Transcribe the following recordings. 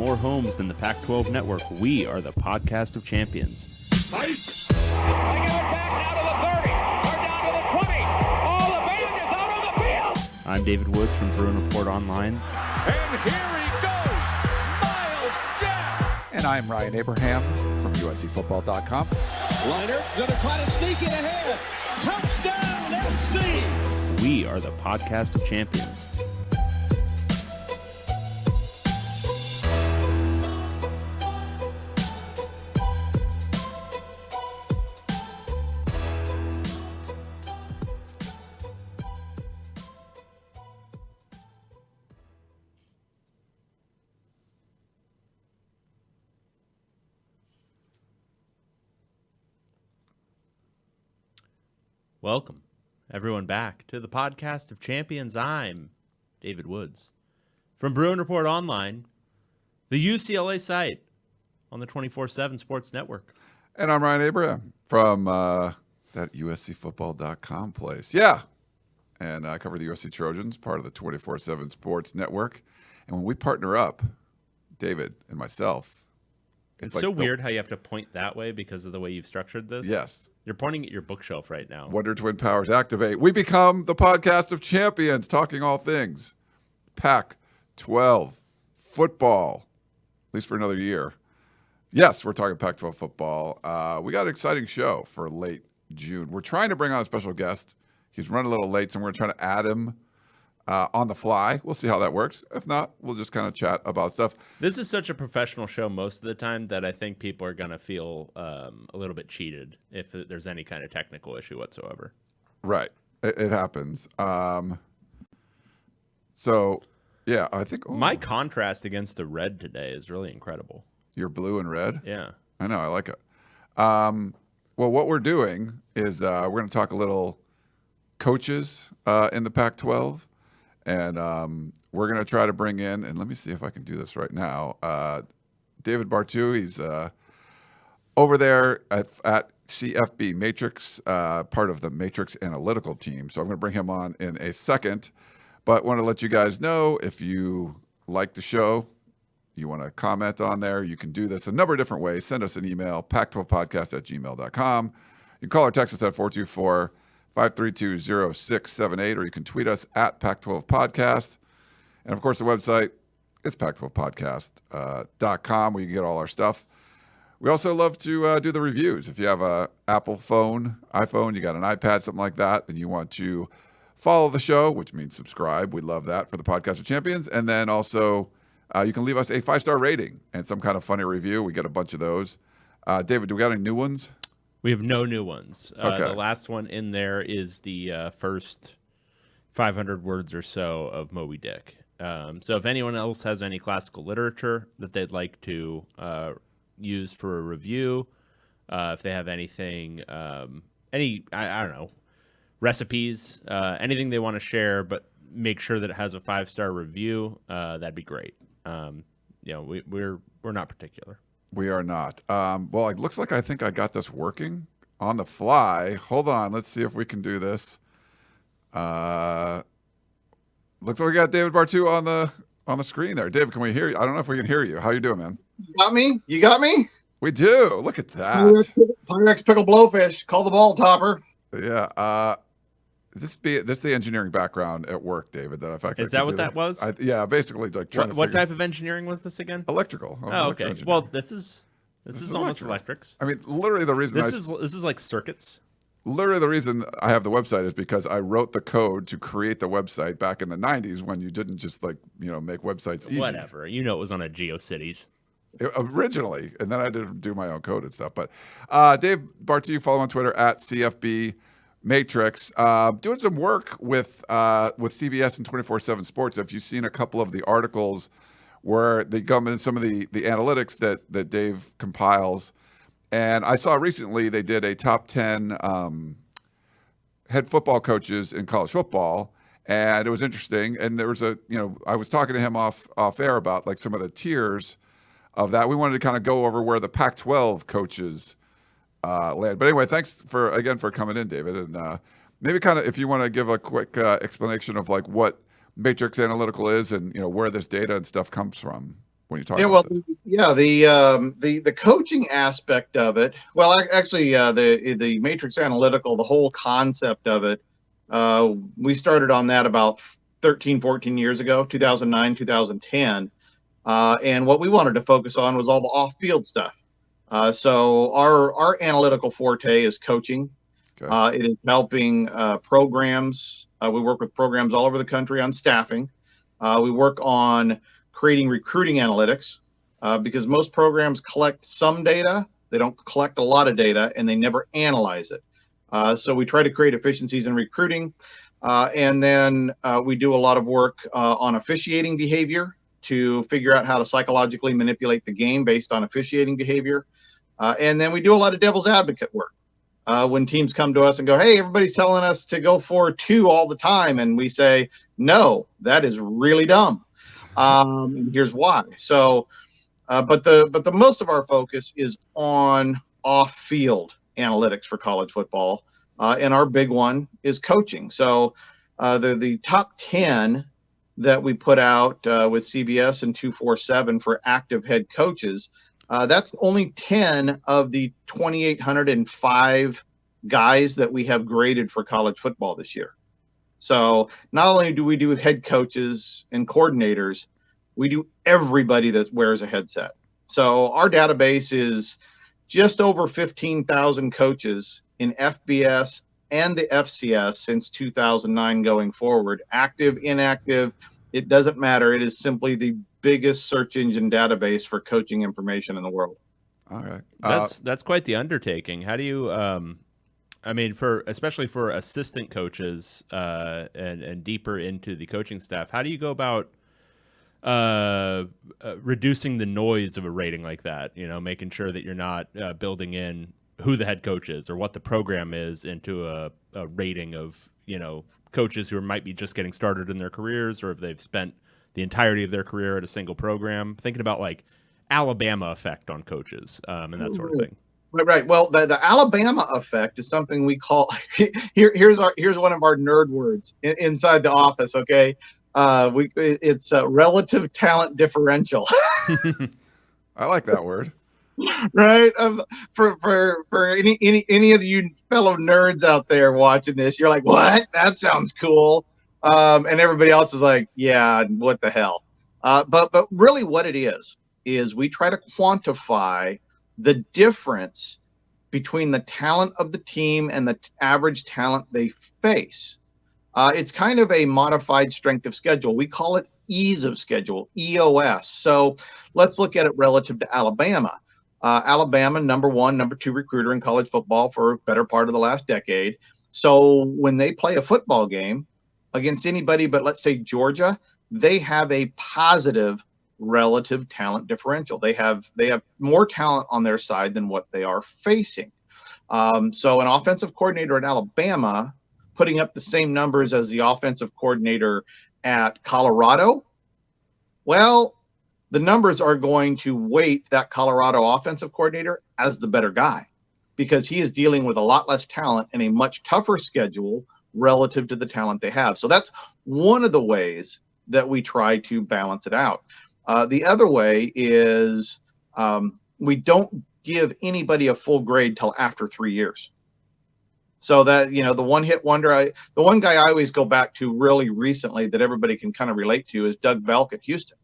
more homes than the Pac-12 network. We are the podcast of champions. Fight! I give it back now to the 30, or down to the 20. All the band is out on the field. I'm David Woods from Bruin Report Online. And here he goes, Miles Jack. And I'm Ryan Abraham from USCFootball.com. Liner going to try to sneak it ahead. Touchdown, SC. We are the podcast of champions. Welcome, everyone, back to the podcast of champions. I'm David Woods from Bruin Report Online, the UCLA site on the 24/7 Sports Network. And I'm Ryan Abraham from that USCFootball.com place. Yeah. And I cover the USC Trojans, part of the 24/7 Sports Network. And when we partner up, David and myself, It's like so weird how you have to point that way because of the way you've structured this. Yes. You're pointing at your bookshelf right now. Wonder Twin Powers activate. We become the podcast of champions, talking all things Pac-12 football, at least for another year. Yes, we're talking Pac-12 football. We got an exciting show for late June. We're trying to bring on a special guest. He's running a little late, so we're going to try to add him on the fly. We'll see how that works. If not, we'll just kind of chat about stuff. This is such a professional show most of the time that I think people are going to feel a little bit cheated if there's any kind of technical issue whatsoever. Right. It happens. So, yeah, I think... My contrast against the red today is really incredible. You're blue and red? Yeah. I know. I like it. Well, what we're doing is we're going to talk a little coaches in the Pac-12. And we're going to try to bring in, and let me see if I can do this right now, David Bartoo. He's over there at CFB Matrix, part of the Matrix Analytical team. So I'm going to bring him on in a second. But want to let you guys know, if you like the show, you want to comment on there, you can do this a number of different ways. Send us an email, pac12podcast@gmail.com. You can call or text us at 424-532-0678, or you can tweet us at Pac-12 Podcast. And, of course, the website is pac12podcast.com, where you can get all our stuff. We also love to do the reviews. If you have an Apple phone, iPhone, you got an iPad, something like that, and you want to follow the show, which means subscribe, we love that for the Podcast of Champions. And then also you can leave us a 5-star rating and some kind of funny review. We get a bunch of those. David, do we got any new ones? We have no new ones. Okay. The last one in there is the first 500 words or so of Moby Dick. So if anyone else has any classical literature that they'd like to use for a review, if they have anything, I don't know, recipes, anything they want to share, but make sure that it has a 5-star review, that'd be great. We're not particular. We are not. Well, it looks like I think I got this working on the fly. Hold on. Let's see if we can do this. Looks like we got David Bartoo on the screen there. David, can we hear you? I don't know if we can hear you. How you doing, man? You got me? You got me? We do. Look at that. Pyrex pickle blowfish. Call the ball topper. Yeah. This the engineering background at work, David. That if is that what that was? Yeah, basically like trying what type of engineering was this again? Electrical. Oh, okay. Well, this is almost electrics. I mean, literally the reason this is like circuits. Literally the reason I have the website is because I wrote the code to create the website back in the 90s when you didn't just make websites easy. Whatever. It was on a GeoCities. Originally, and then I did do my own code and stuff. But Dave Bartoo, you follow on Twitter at CFB Matrix, doing some work with CBS and 24/7 Sports. If you've seen a couple of the articles where they come in some of the analytics that Dave compiles, and I saw recently they did a top 10 head football coaches in college football, and it was interesting. And there was I was talking to him off air about like some of the tiers of that. We wanted to kind of go over where the Pac-12 coaches land. But anyway, thanks for coming in, David. And maybe kind of if you want to give a quick explanation of like what Matrix Analytical is and where this data and stuff comes from. when you talk Yeah, about well, this? yeah, the coaching aspect of it. Well, actually, the Matrix Analytical, the whole concept of it, we started on that about 13, 14 years ago, 2009, 2010. And what we wanted to focus on was all the off-field stuff. So our analytical forte is coaching. Okay. It is helping programs. We work with programs all over the country on staffing. We work on creating recruiting analytics because most programs collect some data. They don't collect a lot of data, and they never analyze it. So we try to create efficiencies in recruiting. And then we do a lot of work on officiating behavior to figure out how to psychologically manipulate the game based on officiating behavior. And then we do a lot of devil's advocate work. When teams come to us and go, hey, everybody's telling us to go for 2 all the time. And we say, no, that is really dumb. And here's why. So, but the most of our focus is on off-field analytics for college football. And our big one is coaching. So the top 10 that we put out with CBS and 247 for active head coaches, that's only 10 of the 2,805 guys that we have graded for college football this year. So not only do we do head coaches and coordinators, we do everybody that wears a headset. So our database is just over 15,000 coaches in FBS and the FCS since 2009 going forward. Active, inactive, it doesn't matter. It is simply the biggest search engine database for coaching information in the world. Okay. That's quite the undertaking. How do you, I mean, especially for assistant coaches and deeper into the coaching staff, how do you go about reducing the noise of a rating like that? You know, making sure that you're not building in who the head coach is or what the program is into a rating of, you know, coaches who might be just getting started in their careers, or if they've spent the entirety of their career at a single program. Thinking about like Alabama effect on coaches and that sort of thing. Right. Well, the Alabama effect is something we call here's one of our nerd words inside the office. Okay, it's relative talent differential. I like that word. Right. For any of you fellow nerds out there watching this, you're like, what? That sounds cool. And everybody else is like, yeah, what the hell? But really what it is we try to quantify the difference between the talent of the team and the average talent they face. It's kind of a modified strength of schedule. We call it ease of schedule, EOS. So let's look at it relative to Alabama. Alabama, number 1, number 2 recruiter in college football for a better part of the last decade. So when they play a football game against anybody but let's say Georgia, they have a positive relative talent differential. They have more talent on their side than what they are facing. So an offensive coordinator at Alabama putting up the same numbers as the offensive coordinator at Colorado, well, the numbers are going to weight that Colorado offensive coordinator as the better guy because he is dealing with a lot less talent and a much tougher schedule relative to the talent they have. So that's one of the ways that we try to balance it out. The other way is we don't give anybody a full grade till after 3 years. So that, you know, the one hit wonder, the one guy I always go back to really recently that everybody can kind of relate to is Doug Belk at Houston.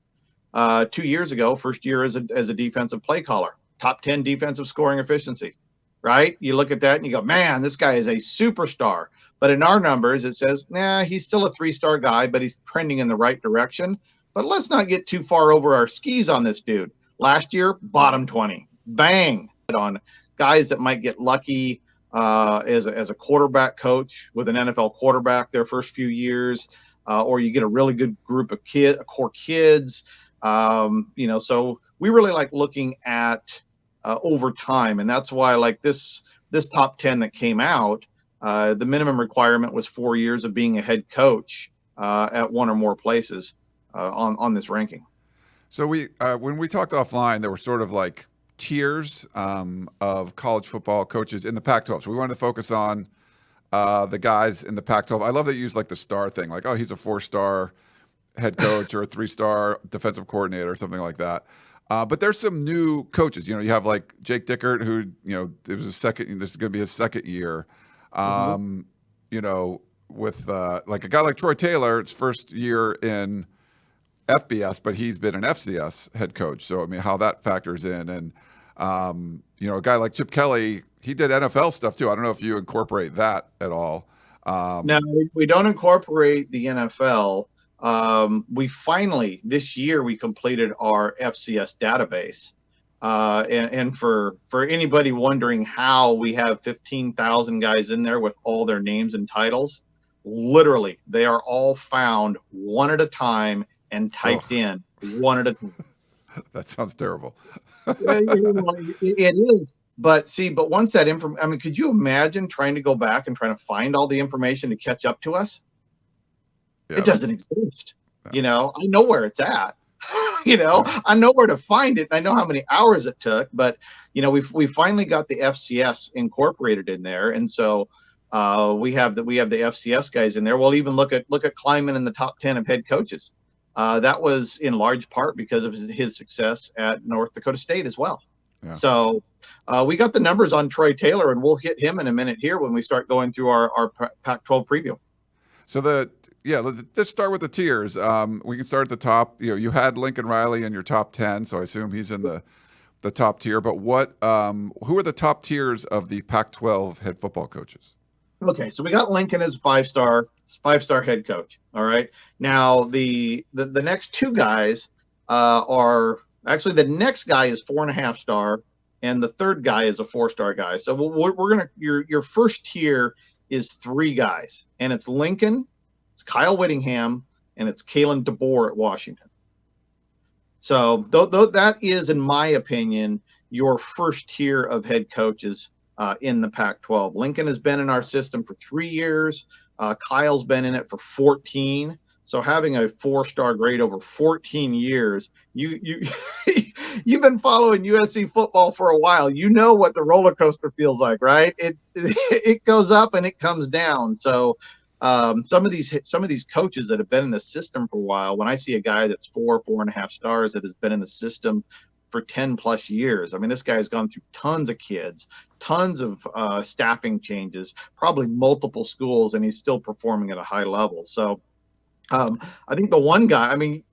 2 years ago, first year as a defensive play caller, top 10 defensive scoring efficiency, right? You look at that and you go, man, this guy is a superstar. But in our numbers, it says, nah, he's still a 3-star guy, but he's trending in the right direction. But let's not get too far over our skis on this dude. Last year, bottom 20, bang, on guys that might get lucky as a quarterback coach with an NFL quarterback their first few years, or you get a really good group of core kids. You know, so we really like looking at over time, and that's why like this top 10 that came out, the minimum requirement was 4 years of being a head coach at one or more places on this ranking. So we when we talked offline, there were sort of like tiers of college football coaches in the Pac-12. So we wanted to focus on the guys in the Pac-12. I love that you use like the star thing, like, oh, he's a 4-star. head coach or a 3-star defensive coordinator or something like that. But there's some new coaches. You have like Jake Dickert, who, it was this is going to be his second year. With like a guy like Troy Taylor, it's first year in FBS, but he's been an FCS head coach. So, I mean, how that factors in. And, a guy like Chip Kelly, he did NFL stuff too. I don't know if you incorporate that at all. No, we don't incorporate the NFL. We finally, this year, we completed our FCS database. And for anybody wondering how we have 15,000 guys in there with all their names and titles, literally, they are all found one at a time and typed in one at a time. That sounds terrible. It is. But once that information, I mean, could you imagine trying to go back and trying to find all the information to catch up to us? Yeah, it doesn't exist. Yeah. I know where it's at. I know where to find it. I know how many hours it took, but we finally got the FCS incorporated in there, and so we have the FCS guys in there. We'll even look at Kleiman in the top 10 of head coaches. That was in large part because of his success at North Dakota State as well. Yeah. So we got the numbers on Troy Taylor, and we'll hit him in a minute here when we start going through our Pac-12 preview. So let's start with the tiers. We can start at the top. You had Lincoln Riley in your top 10, so I assume he's in the top tier. But who are the top tiers of the Pac-12 head football coaches? Okay, so we got Lincoln as five-star head coach. All right. Now the next two guys are actually, the next guy is 4.5-star, and the third guy is a 4-star guy. So we're gonna your first tier is 3 guys, and it's Lincoln, it's Kyle Whittingham, and it's Kalen DeBoer at Washington. So that is, in my opinion, your first tier of head coaches in the Pac-12. Lincoln has been in our system for 3 years. Kyle's been in it for 14. So having a 4-star grade over 14 years, you've been following USC football for a while. You know what the roller coaster feels like, right? It goes up and it comes down. So some of these coaches that have been in the system for a while, when I see a guy that's 4.5 stars that has been in the system for 10 plus years, I mean, this guy's gone through tons of kids, tons of staffing changes, probably multiple schools, and he's still performing at a high level. So I think the one guy, I mean,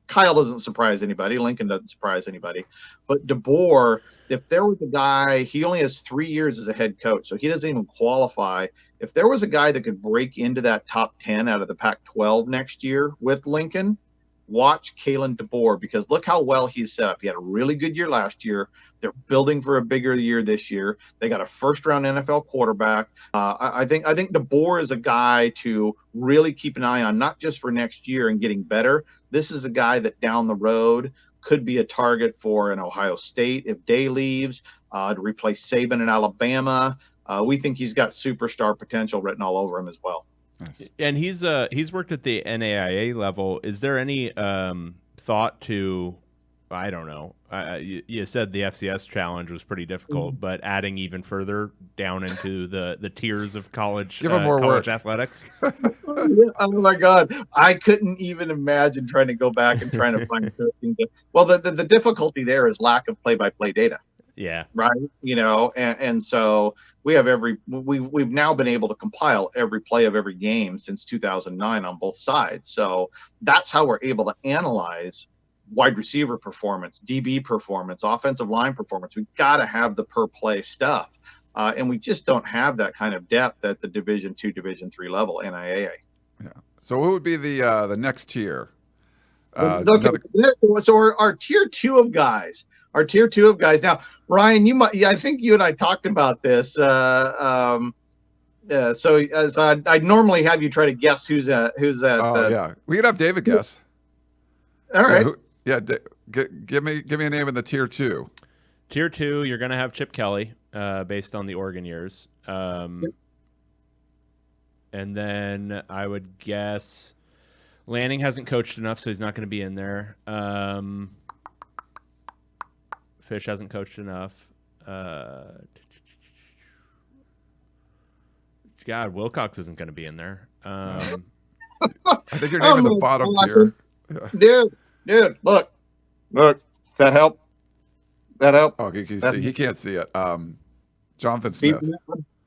Kyle doesn't surprise anybody. Lincoln doesn't surprise anybody. But DeBoer, if there was a guy, he only has 3 years as a head coach, so he doesn't even qualify. If there was a guy that could break into that top 10 out of the Pac-12 next year with Lincoln, watch Kalen DeBoer, because look how well he's set up. He had a really good year last year. They're building for a bigger year this year. They got a first-round NFL quarterback. I think DeBoer is a guy to really keep an eye on, not just for next year and getting better. This is a guy that down the road could be a target for an Ohio State if Day leaves, to replace Saban in Alabama. We think he's got superstar potential written all over him as well. Nice. And he's worked at the NAIA level. Is there any thought to, I don't know, you said the FCS challenge was pretty difficult, but adding even further down into the tiers of college, give him more college work. Athletics? Oh my God, I couldn't even imagine trying to go back and trying to find something. Well, the difficulty there is lack of play-by-play data. Yeah. Right. And so we've now been able to compile every play of every game since 2009 on both sides. So that's how we're able to analyze wide receiver performance, DB performance, offensive line performance. We've got to have the per play stuff. And we just don't have that kind of depth at the Division II, Division III level, NIAA. Yeah. So what would be the next tier? So our tier 2 of guys. Now, Ryan, I think you and I talked about this. So I'd normally have you try to guess who's at. Oh yeah, we could have David guess. All right. Give me a name in the tier 2. Tier 2, you're going to have Chip Kelly, based on the Oregon years. And then I would guess Lanning hasn't coached enough, so he's not going to be in there. Fish hasn't coached enough. God, Wilcox isn't going to be in there. I think you're naming the bottom tier. Yeah. Dude, look. Does that help? Oh, can you That's see? He can't see it. Jonathan Smith.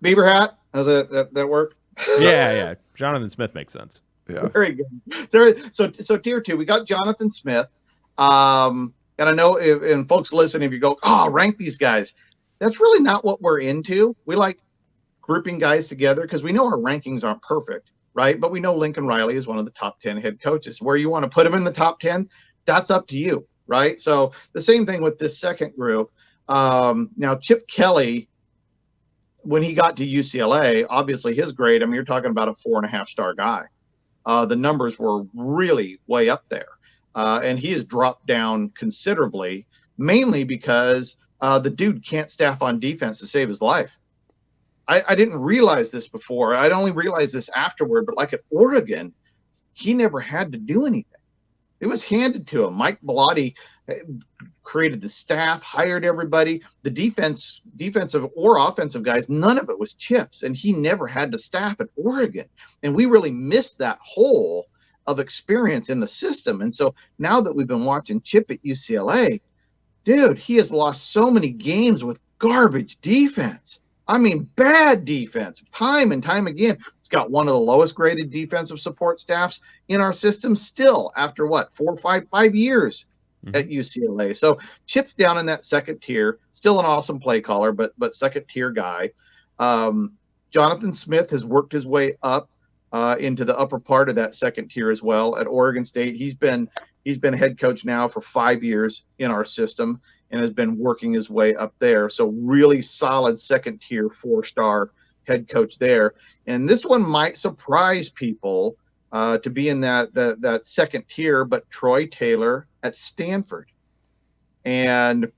Beaver hat. Does that work? Yeah. Jonathan Smith makes sense. Yeah. Very good. So tier 2, we got Jonathan Smith. And I know, and folks listening, if you go, rank these guys, that's really not what we're into. We like grouping guys together because we know our rankings aren't perfect, right? But we know Lincoln Riley is one of the top 10 head coaches. Where you want to put him in the top 10, that's up to you, right? So the same thing with this second group. Now, Chip Kelly, when he got to UCLA, obviously his grade, I mean, you're talking about a 4.5-star guy. The numbers were really way up there. And he has dropped down considerably, mainly because the dude can't staff on defense to save his life. I didn't realize this before. I'd only realized this afterward, but like at Oregon, he never had to do anything. It was handed to him. Mike Bellotti created the staff, hired everybody. The defensive or offensive guys, none of it was Chip's, and he never had to staff at Oregon. And we really missed that hole of experience in the system. And so now that we've been watching Chip at UCLA, dude, he has lost so many games with garbage defense. I mean, bad defense, time and time again. He's got one of the lowest graded defensive support staffs in our system still after what, 5 years at UCLA. So Chip's down in that second tier, still an awesome play caller, but second tier guy. Jonathan Smith has worked his way up into the upper part of that second tier as well at Oregon State. He's been head coach now for 5 years in our system and has been working his way up there. So really solid second tier, 4-star head coach there. And this one might surprise people to be in that second tier, but Troy Taylor at Stanford. And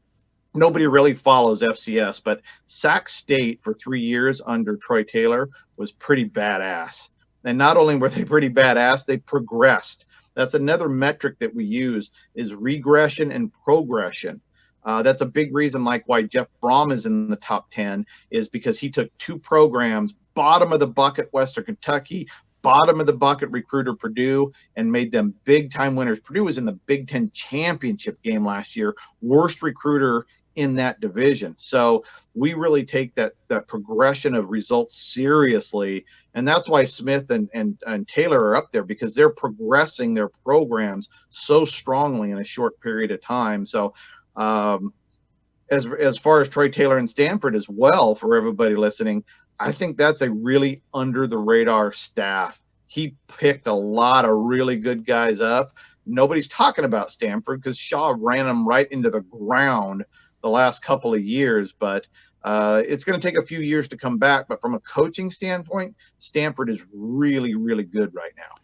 nobody really follows FCS, but Sac State for 3 years under Troy Taylor was pretty badass. And not only were they pretty badass, they progressed. That's another metric that we use is regression and progression. That's a big reason like why Jeff Brom is in the top 10 is because he took 2 programs, bottom of the bucket Western Kentucky, bottom of the bucket recruiter Purdue, and made them big time winners. Purdue was in the Big Ten championship game last year, worst recruiter in that division. So we really take that progression of results seriously. And that's why Smith and Taylor are up there, because they're progressing their programs so strongly in a short period of time. So as far as Troy Taylor and Stanford as well, for everybody listening, I think that's a really under the radar staff. He picked a lot of really good guys up. Nobody's talking about Stanford because Shaw ran them right into the ground the last couple of years, but it's going to take a few years to come back. But from a coaching standpoint, Stanford is really, really good right now.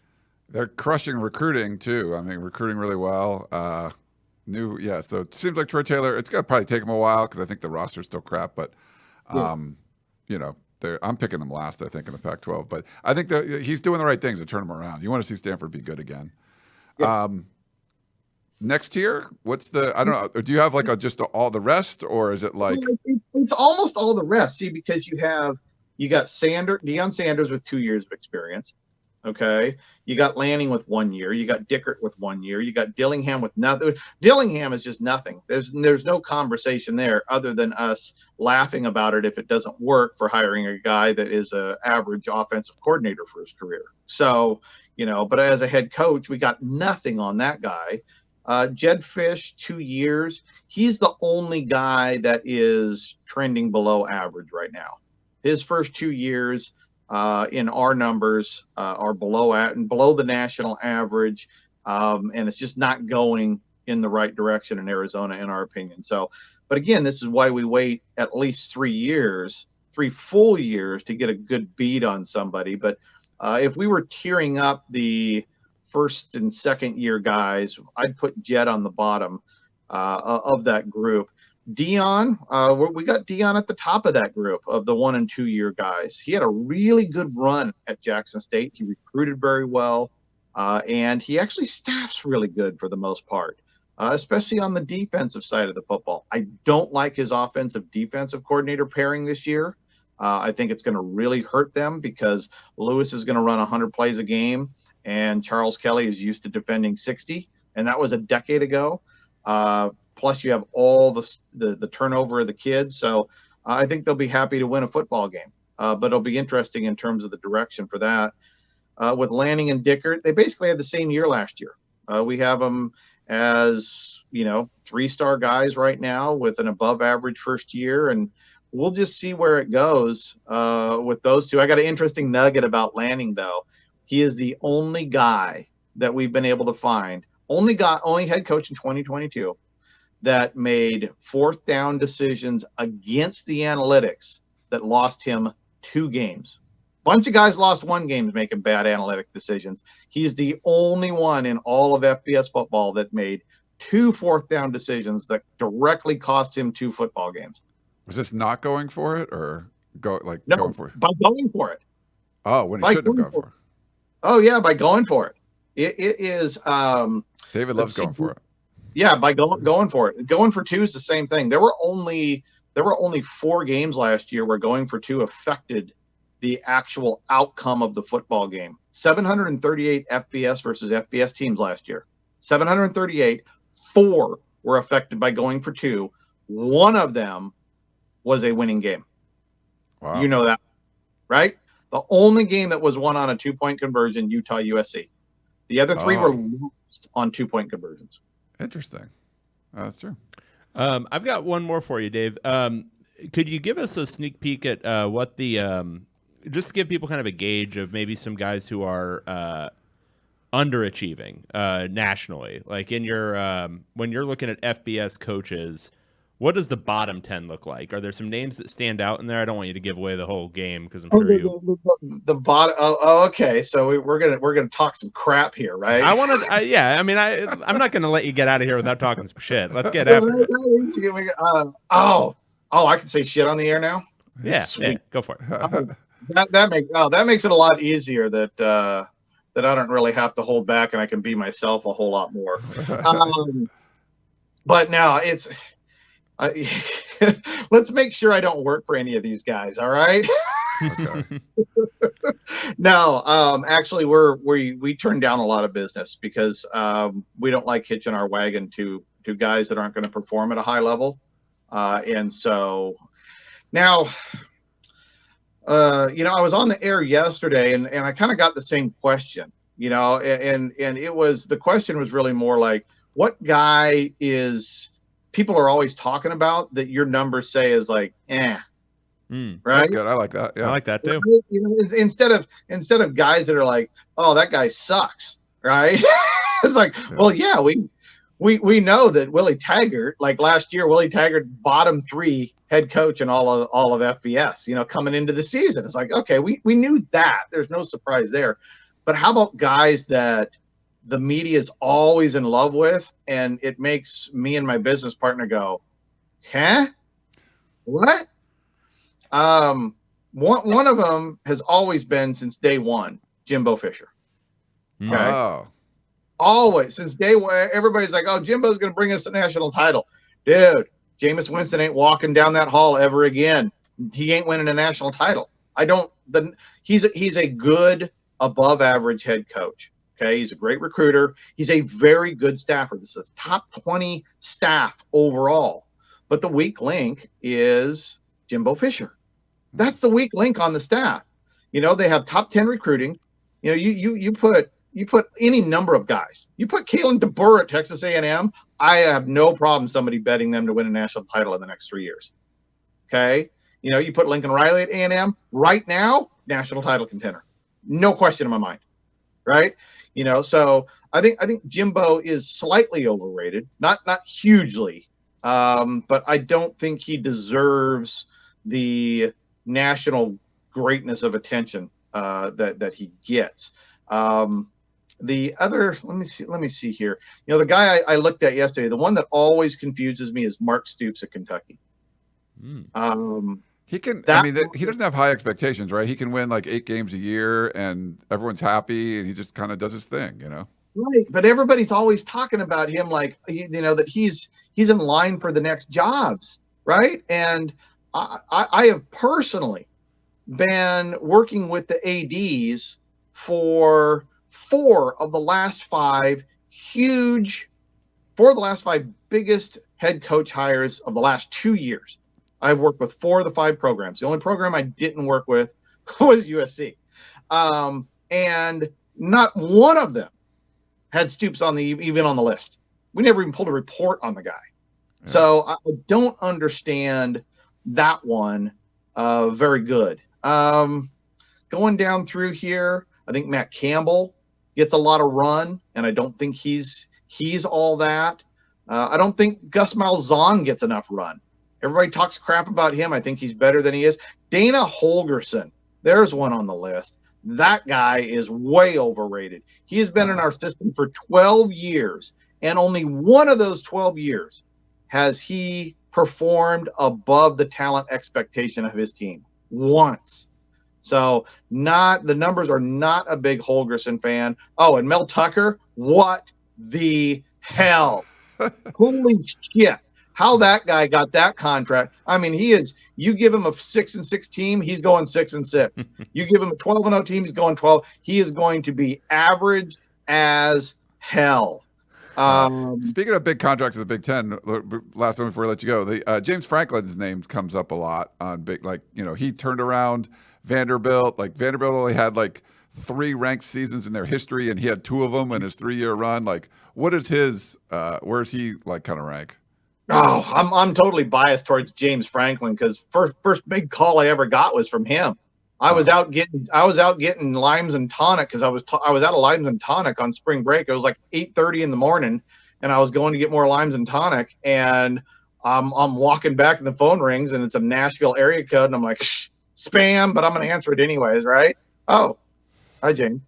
They're crushing recruiting too. I mean, recruiting really well. So it seems like Troy Taylor, it's going to probably take him a while because I think the roster's still crap, but I'm picking them last, I think, in the Pac-12. But I think that he's doing the right things to turn them around. You want to see Stanford be good again. Yeah. Next tier, what's the? I don't know. Do you have like just all the rest, or is it like? It's almost all the rest. See, because you got Deion Sanders with 2 years of experience. Okay, you got Lanning with 1 year. You got Dickert with 1 year. You got Dillingham with nothing. Dillingham is just nothing. There's no conversation there other than us laughing about it if it doesn't work for hiring a guy that is an average offensive coordinator for his career. So but as a head coach, we got nothing on that guy. Jed Fish, 2 years. He's the only guy that is trending below average right now. His first 2 years in our numbers are below the national average, and it's just not going in the right direction in Arizona, in our opinion. So, but again, this is why we wait at least 3 full years to get a good beat on somebody. But if we were tiering up the first and second year guys, I'd put Jed on the bottom of that group. Deion, we got Deion at the top of that group of the 1 and 2 year guys. He had a really good run at Jackson State. He recruited very well, and he actually staffs really good for the most part, especially on the defensive side of the football. I don't like his offensive defensive coordinator pairing this year. I think it's going to really hurt them because Lewis is going to run 100 plays a game, and Charles Kelly is used to defending 60, and that was a decade ago. Plus, you have all the turnover of the kids, so I think they'll be happy to win a football game. But it'll be interesting in terms of the direction for that. With Lanning and Dickert, they basically had the same year last year. We have them as, 3-star guys right now with an above average first year, and we'll just see where it goes with those two. I got an interesting nugget about Lanning, though. He is the only guy that we've been able to find, only head coach in 2022 that made 4th down decisions against the analytics that lost him 2 games. Bunch of guys lost 1 game making bad analytic decisions. He's the only one in all of FBS football that made 2 4th down decisions that directly cost him 2 football games. Was this not going for it or going for it? By going for it. Oh, when he shouldn't have gone for it. Oh yeah, by going for it. It is. David loves going for it. Yeah, by going for it. Going for 2 is the same thing. There were only 4 games last year where going for 2 affected the actual outcome of the football game. 738 FBS versus FBS teams last year. 738. 4 were affected by going for 2. 1 of them was a winning game. Wow. You know that, right? The only game that was won on a 2-point conversion, Utah USC. The other 3 were lost on 2-point conversions. Interesting. That's true. I've got one more for you, Dave. Could you give us a sneak peek at what the just to give people kind of a gauge of maybe some guys who are underachieving nationally, like in your when you're looking at FBS coaches, what does the bottom 10 look like? Are there some names that stand out in there? I don't want you to give away the whole game because I'm sure you. The bottom. Oh, okay. So we're gonna talk some crap here, right? I want to. Yeah. I mean, I'm not gonna let you get out of here without talking some shit. Let's get after it. I can say shit on the air now. Yeah. Go for it. That makes it a lot easier that I don't really have to hold back and I can be myself a whole lot more. But now it's. Let's make sure I don't work for any of these guys. All right. Okay. No, actually, we turn down a lot of business because we don't like hitching our wagon to guys that aren't going to perform at a high level, and so now, I was on the air yesterday, and I kind of got the same question, and the question was really more like, what guy is people are always talking about that your numbers say is like, right? That's good. I like that. Yeah. I like that too. Instead of guys that are like, oh, that guy sucks, right? It's like, well, yeah, we know that Willie Taggart, like last year, Willie Taggart, bottom 3 head coach in all of FBS, coming into the season. It's like, okay, we knew that. There's no surprise there. But how about guys that the media is always in love with, and it makes me and my business partner go, huh? What? One of them has always been since day one, Jimbo Fisher. Okay. Oh. Always, since day one, everybody's like, oh, Jimbo's going to bring us the national title. Dude, Jameis Winston ain't walking down that hall ever again. He ain't winning a national title. He's a good above average head coach. Okay, he's a great recruiter. He's a very good staffer. This is a top 20 staff overall. But the weak link is Jimbo Fisher. That's the weak link on the staff. They have top 10 recruiting. You put any number of guys. You put Kalen DeBoer at Texas A&M. I have no problem somebody betting them to win a national title in the next 3 years. Okay, you put Lincoln Riley at A&M right now, national title contender, no question in my mind. Right. So I think Jimbo is slightly overrated, not hugely, but I don't think he deserves the national greatness of attention that he gets. The other, let me see here. The guy I looked at yesterday, the one that always confuses me is Mark Stoops at Kentucky. He can. He doesn't have high expectations, right? He can win like 8 games a year, and everyone's happy, and he just kind of does his thing, Right, but everybody's always talking about him like that he's in line for the next jobs, right? And I have personally been working with the ADs for four of the last five biggest head coach hires of the last 2 years. I've worked with 4 of the 5 programs. The only program I didn't work with was USC. And not one of them had Stoops even on the list. We never even pulled a report on the guy. Yeah. So I don't understand that one very good. Going down through here, I think Matt Campbell gets a lot of run, and I don't think he's all that. I don't think Gus Malzahn gets enough run. Everybody talks crap about him. I think he's better than he is. Dana Holgerson, there's one on the list. That guy is way overrated. He has been in our system for 12 years, and only one of those 12 years has he performed above the talent expectation of his team. Once. So the numbers are not a big Holgerson fan. Oh, and Mel Tucker, what the hell? Holy shit. How that guy got that contract. I mean, you give him a 6-6 team, he's going 6-6. You give him a 12-0 team, he's going 12. He is going to be average as hell. Speaking of big contracts in the Big Ten, last one before I let you go, the James Franklin's name comes up a lot on big, he turned around Vanderbilt. Like Vanderbilt only had 3 ranked seasons in their history, and he had 2 of them in his 3-year run. What is his? Where's he kind of rank? Oh, I'm totally biased towards James Franklin because first big call I ever got was from him. I was out getting limes and tonic because I was out of limes and tonic on spring break. It was 8:30 in the morning, and I was going to get more limes and tonic. And I'm walking back, and the phone rings, and it's a Nashville area code, and I'm like, spam, but I'm going to answer it anyways, right? Oh, hi, James.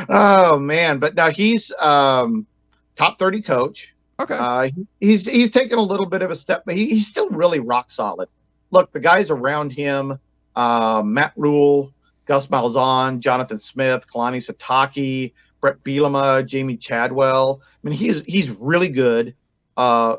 Oh man, but now he's top 30 coach. Okay. He's taken a little bit of a step, but he's still really rock solid. Look, the guys around him, Matt Rule, Gus Malzahn, Jonathan Smith, Kalani Sitake, Brett Bielema, Jamie Chadwell. I mean, he's really good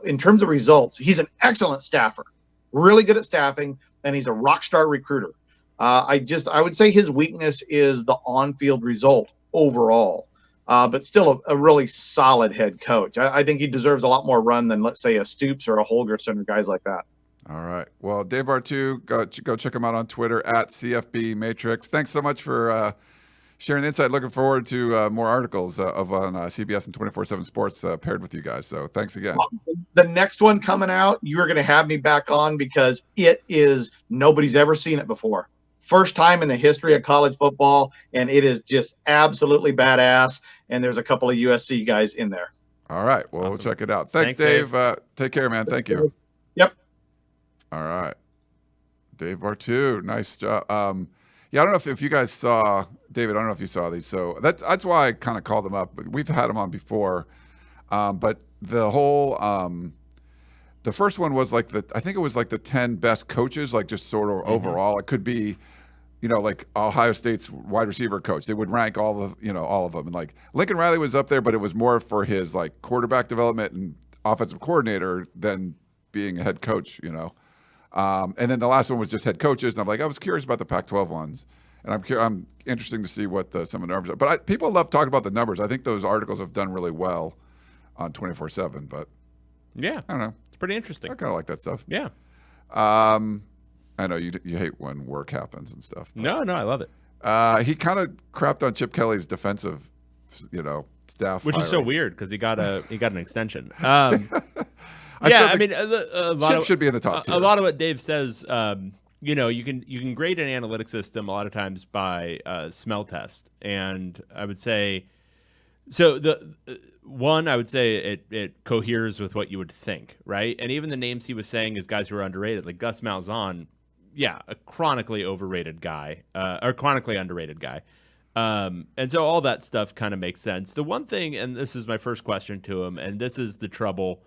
in terms of results. He's an excellent staffer, really good at staffing, and he's a rock star recruiter. I would say his weakness is the on-field result overall. But still a really solid head coach. I think he deserves a lot more run than, let's say, a Stoops or a Holgerson or guys like that. All right. Well, Dave Bartoo, go check him out on Twitter at CFB Matrix. Thanks so much for sharing the insight. Looking forward to more articles on CBS and 24/7 Sports paired with you guys. So thanks again. The next one coming out, you are going to have me back on because nobody's ever seen it before. First time in the history of college football, and it is just absolutely badass. And there's a couple of USC guys in there. All right. Well, We'll check it out. Thanks Dave. Take care, man. Thank you. Yep. All right. Dave Bartoo. Nice job. I don't know if you guys saw, David, I don't know if you saw these. So that's why I kind of called them up. We've had them on before. But the whole the first one was I think it was the 10 best coaches, just sort of overall. It could be Ohio State's wide receiver coach. They would rank all of them. And Lincoln Riley was up there, but it was more for his quarterback development and offensive coordinator than being a head coach, And then the last one was just head coaches. And I was curious about the Pac-12 ones. And I'm interested to see what some of the numbers are. But people love talking about the numbers. I think those articles have done really well on 24/7. But yeah, I don't know. It's pretty interesting. I kind of like that stuff. Yeah. I know you hate when work happens and stuff. No, I love it. He kind of crapped on Chip Kelly's defensive, staff, which hiring. is so weird because he got an extension. A lot Chip should be in the top tier. A lot of what Dave says, you can grade an analytic system a lot of times by smell test, and I would say, so I would say it coheres with what you would think, right? And even the names he was saying is guys who are underrated, like Gus Malzahn. Yeah, a chronically overrated guy, or chronically underrated guy. And so all that stuff kind of makes sense. The one thing, and this is my first question to him, and this is the trouble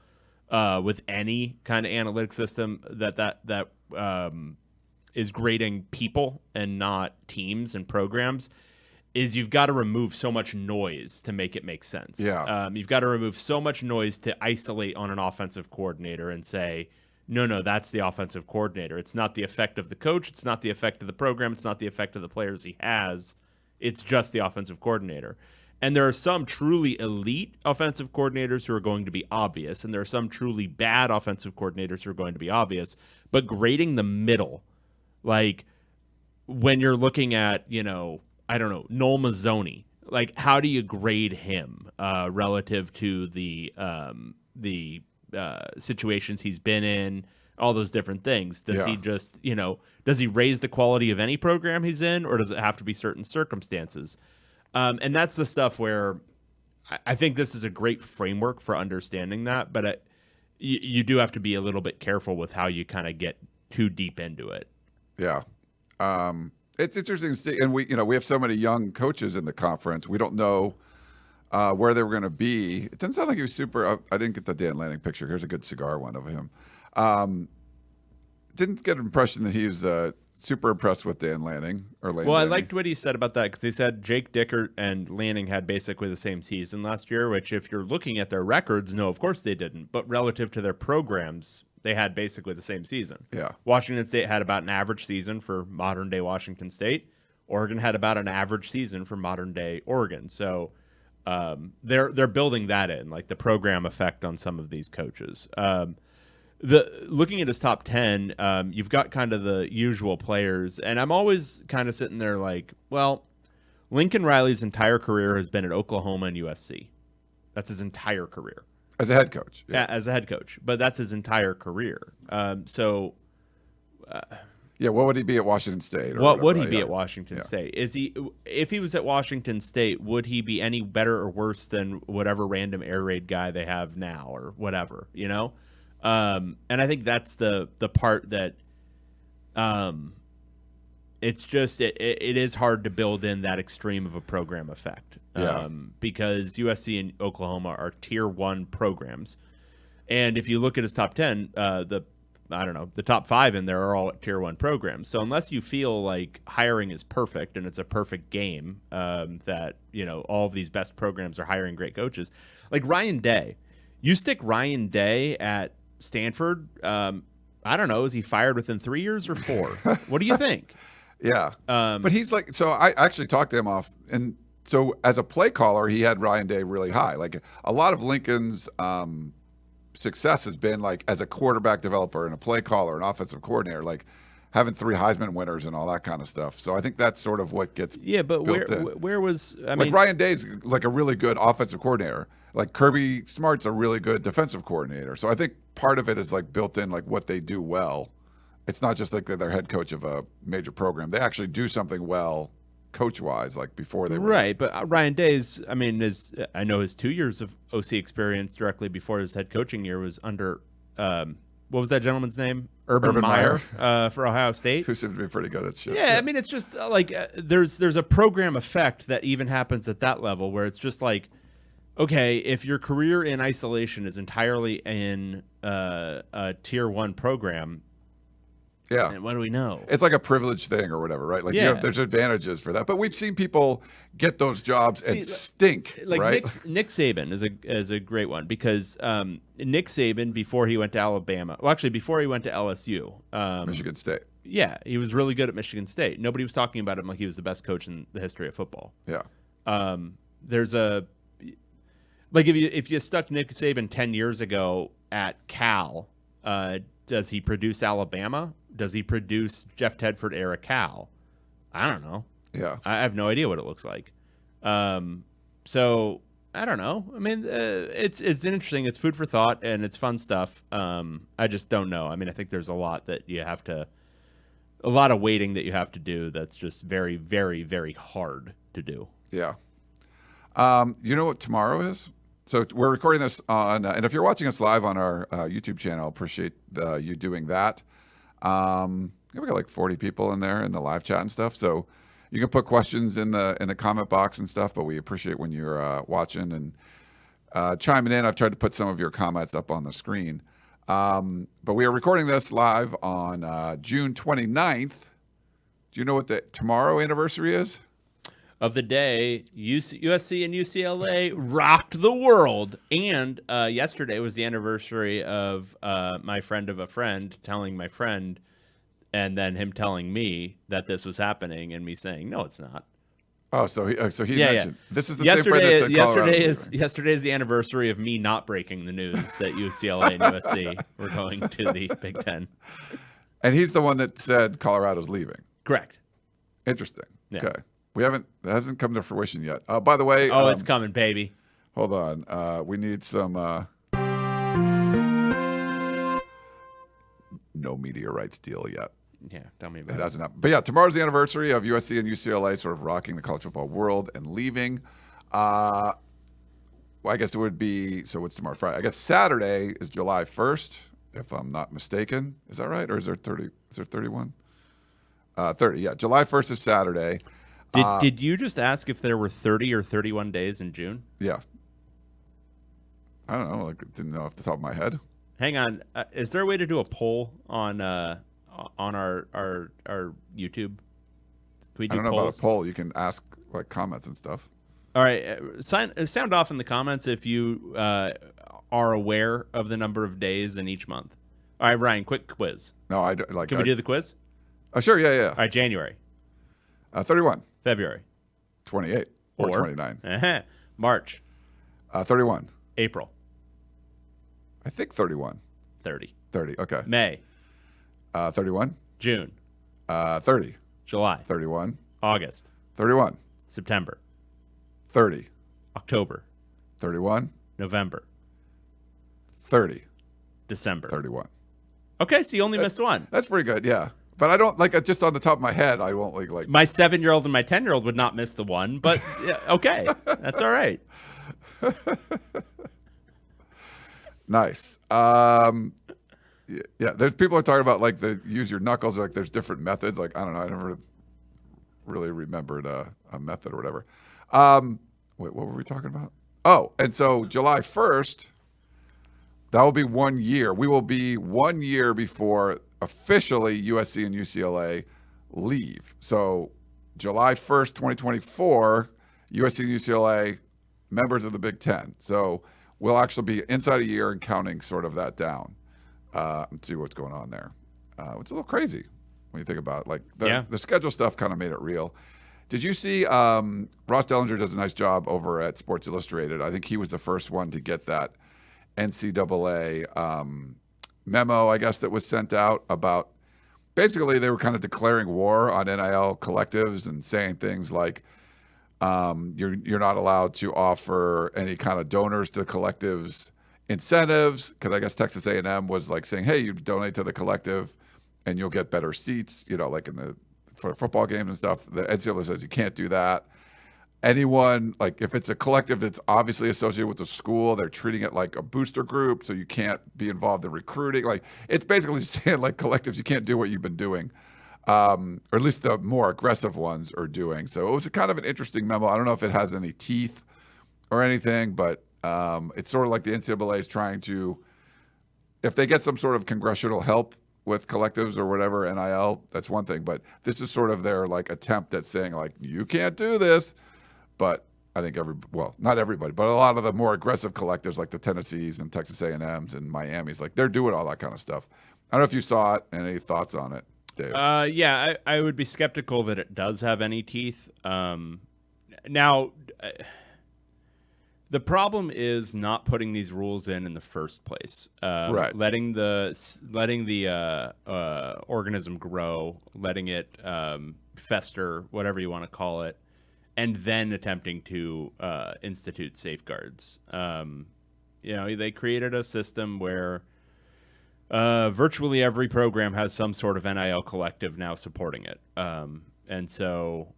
with any kind of analytic system that is grading people and not teams and programs, is you've got to remove so much noise to make it make sense. Yeah. You've got to remove so much noise to isolate on an offensive coordinator and say, no, that's the offensive coordinator. It's not the effect of the coach. It's not the effect of the program. It's not the effect of the players he has. It's just the offensive coordinator. And there are some truly elite offensive coordinators who are going to be obvious, and there are some truly bad offensive coordinators who are going to be obvious. But grading the middle, like when you're looking at, Noel Mazzoni, like how do you grade him relative to the situations he's been in, all those different things? Does he just, does he raise the quality of any program he's in, or does it have to be certain circumstances? And that's the stuff where I think this is a great framework for understanding that, but you do have to be a little bit careful with how you kind of get too deep into it. Yeah. It's interesting to see, and we have so many young coaches in the conference. We don't know where they were going to be. It doesn't sound like he was super. I didn't get the Dan Lanning picture. Here's a good cigar one of him. Didn't get an impression that he was super impressed with Dan Lanning or Lane. Well, Lanning. I liked what he said about that because he said Jake Dickert and Lanning had basically the same season last year, which if you're looking at their records, no, of course they didn't. But relative to their programs, they had basically the same season. Yeah. Washington State had about an average season for modern-day Washington State. Oregon had about an average season for modern-day Oregon. So they're building that in, like the program effect on some of these coaches. Looking at his top 10, you've got kind of the usual players, and I'm always kind of sitting there like, well, Lincoln Riley's entire career has been at Oklahoma and USC. That's his entire career. As a head coach. Yeah, as a head coach. But that's his entire career. What would he be at Washington State? What would he be at Washington State? If he was at Washington State, would he be any better or worse than whatever random air raid guy they have now or whatever, And I think that's the part that it's just it is hard to build in that extreme of a program effect. Because USC and Oklahoma are tier 1 programs. And if you look at his top 10, the top 5 in there are all tier 1 programs. So unless you feel like hiring is perfect and it's a perfect game, that, all of these best programs are hiring great coaches, like Ryan Day, you stick Ryan Day at Stanford, I don't know, is he fired within 3 years or 4? What do you think? Yeah. But he's like, so I actually talked to him off, and so as a play caller, he had Ryan Day really high. Like a lot of Lincoln's success has been like as a quarterback developer and a play caller, an offensive coordinator, like having 3 Heisman winners and all that kind of stuff. So I think that's sort of what gets but where was Ryan Day's like a really good offensive coordinator. Like Kirby Smart's a really good defensive coordinator. So I think part of it is like built in like what they do well. It's not just like they're head coach of a major program. They actually do something well coach-wise, like before they were. Right, but Ryan Day's, I know his 2 years of OC experience directly before his head coaching year was under, what was that gentleman's name? Urban Meyer for Ohio State. Who seemed to be pretty good at shit. Yeah, it's just like there's a program effect that even happens at that level where it's just like, okay, if your career in isolation is entirely in a tier 1 program, yeah, and what do we know? It's like a privilege thing or whatever, right? Like there's advantages for that, but we've seen people get those jobs and stink. Like right? Nick Saban is a great one because Nick Saban before he went to Alabama, before he went to LSU, Michigan State. Yeah, he was really good at Michigan State. Nobody was talking about him like he was the best coach in the history of football. Yeah. There's a like if you stuck Nick Saban 10 years ago at Cal, does he produce Alabama? Does he produce Jeff Tedford era Cal? I don't know. Yeah. I have no idea what it looks like. So I don't know. It's interesting. It's food for thought and it's fun stuff. I just don't know. I think there's a lot that you have to, a lot of waiting that you have to do. That's just very, very, very hard to do. Yeah. You know what tomorrow is? So we're recording this on, and if you're watching us live on our YouTube channel, appreciate you doing that. We got like 40 people in there in the live chat and stuff. So you can put questions in the comment box and stuff, but we appreciate when you're watching and chiming in. I've tried to put some of your comments up on the screen. But we are recording this live on June 29th. Do you know what the tomorrow anniversary is? of the day, USC and UCLA rocked the world. And yesterday was the anniversary of my friend of a friend telling my friend, and then him telling me that this was happening, and me saying, "No, it's not." Oh, so he mentioned this is the same friend yesterday. that said Colorado's leaving. Yesterday is the anniversary of me not breaking the news that UCLA and USC were going to the Big Ten. And he's the one that said Colorado's leaving. Correct. Interesting. Yeah. Okay. That hasn't come to fruition yet. By the way, it's coming, baby. Hold on. We need some no media rights deal yet. Yeah, tell me about It hasn't happened. But yeah, tomorrow's the anniversary of USC and UCLA sort of rocking the college football world and leaving. Well, I guess it would be, so what's tomorrow? Friday. I guess Saturday is July 1st, if I'm not mistaken. Is that right? Or is there 30? Is there 31? 30, yeah. July 1st is Saturday. Did you just ask if there were 30 or 31 days in June? Yeah. I don't know. Like, didn't know off the top of my head. Hang on. Is there a way to do a poll on our YouTube? Can we do I don't know polls? about a poll. You can ask like comments and stuff. All right. Sound off in the comments if you are aware of the number of days in each month. All right, Ryan, quick quiz. No, I don't. Like, Can we do the quiz? Sure, yeah. All right, January. 31. February. 28. Or 29. March. 31. April. I think 31. 30. 30. Okay. May. 31. June. 30. July. 31. August. 31. September. 30. October. 31. November. 30. December. 31. Okay, so you only missed one. That's pretty good, yeah. But I don't like just on the top of my head. I won't like. My 7-year-old and my 10-year-old would not miss the one, but yeah, okay, that's all right. Nice. Yeah. There's people are talking about like the use your knuckles. Like there's different methods. Like I don't know. I never really remembered a method or whatever. Wait, what were we talking about? Oh, and so July 1st, that will be 1 year. We will be 1 year before officially USC and UCLA leave. So July 1st, 2024, USC and UCLA members of the Big Ten. So we'll actually be inside a year and counting sort of that down and see what's going on there. It's a little crazy when you think about it. Like the schedule stuff kind of made it real. Did you see Ross Dellinger does a nice job over at Sports Illustrated? I think he was the first one to get that NCAA memo, I guess, that was sent out about basically they were kind of declaring war on NIL collectives and saying things like you're not allowed to offer any kind of donors to collectives incentives, because I guess Texas A&M was like saying, hey, you donate to the collective and you'll get better seats, like for football games and stuff. The NCAA says you can't do that. Anyone, like if it's a collective that's obviously associated with the school, they're treating it like a booster group, so you can't be involved in recruiting. Like it's basically saying like collectives, you can't do what you've been doing, or at least the more aggressive ones are doing. So it was a kind of an interesting memo. I don't know if it has any teeth or anything, but it's sort of like the NCAA is trying to, if they get some sort of congressional help with collectives or whatever, NIL, that's one thing. But this is sort of their like attempt at saying like, you can't do this. But I think not everybody, but a lot of the more aggressive collectives like the Tennessees and Texas A&Ms and Miami's, like they're doing all that kind of stuff. I don't know if you saw it and any thoughts on it, Dave. Yeah, I would be skeptical that it does have any teeth. Now, the problem is not putting these rules in the first place. Right. Letting the organism grow, letting it fester, whatever you want to call it, and then attempting to institute safeguards. They created a system where virtually every program has some sort of NIL collective now supporting it, and so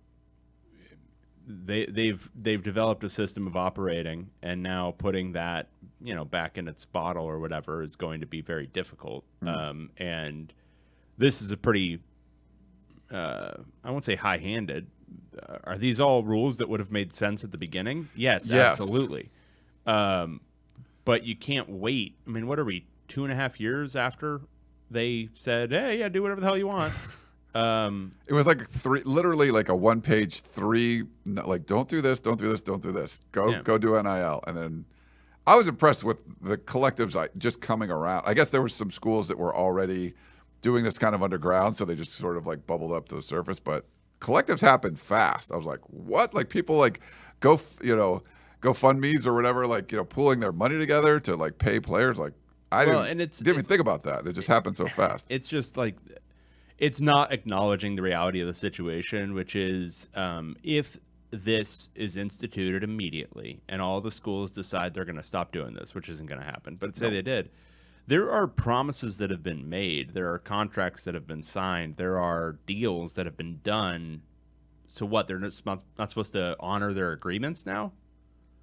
they've developed a system of operating, and now putting that back in its bottle or whatever is going to be very difficult. And this is a pretty I won't say high-handed. Are these all rules that would have made sense at the beginning? Yes. Absolutely. But you can't wait. I mean, what are we, 2.5 years after they said, hey, yeah, do whatever the hell you want? It was like literally like a 1-page 3, like don't do this, don't do this, don't do this. Go do NIL. And then I was impressed with the collectives just coming around. I guess there were some schools that were already doing this kind of underground, so they just sort of like bubbled up to the surface. But collectives happened fast. I was like, what? Like people like GoFundMe's or whatever, like, pooling their money together to like pay players. Like didn't even think about that. It just happened so fast. It's just like, it's not acknowledging the reality of the situation, which is if this is instituted immediately and all the schools decide they're going to stop doing this, which isn't going to happen, but say they did, there are promises that have been made. There are contracts that have been signed. There are deals that have been done. So what? They're not supposed to honor their agreements now?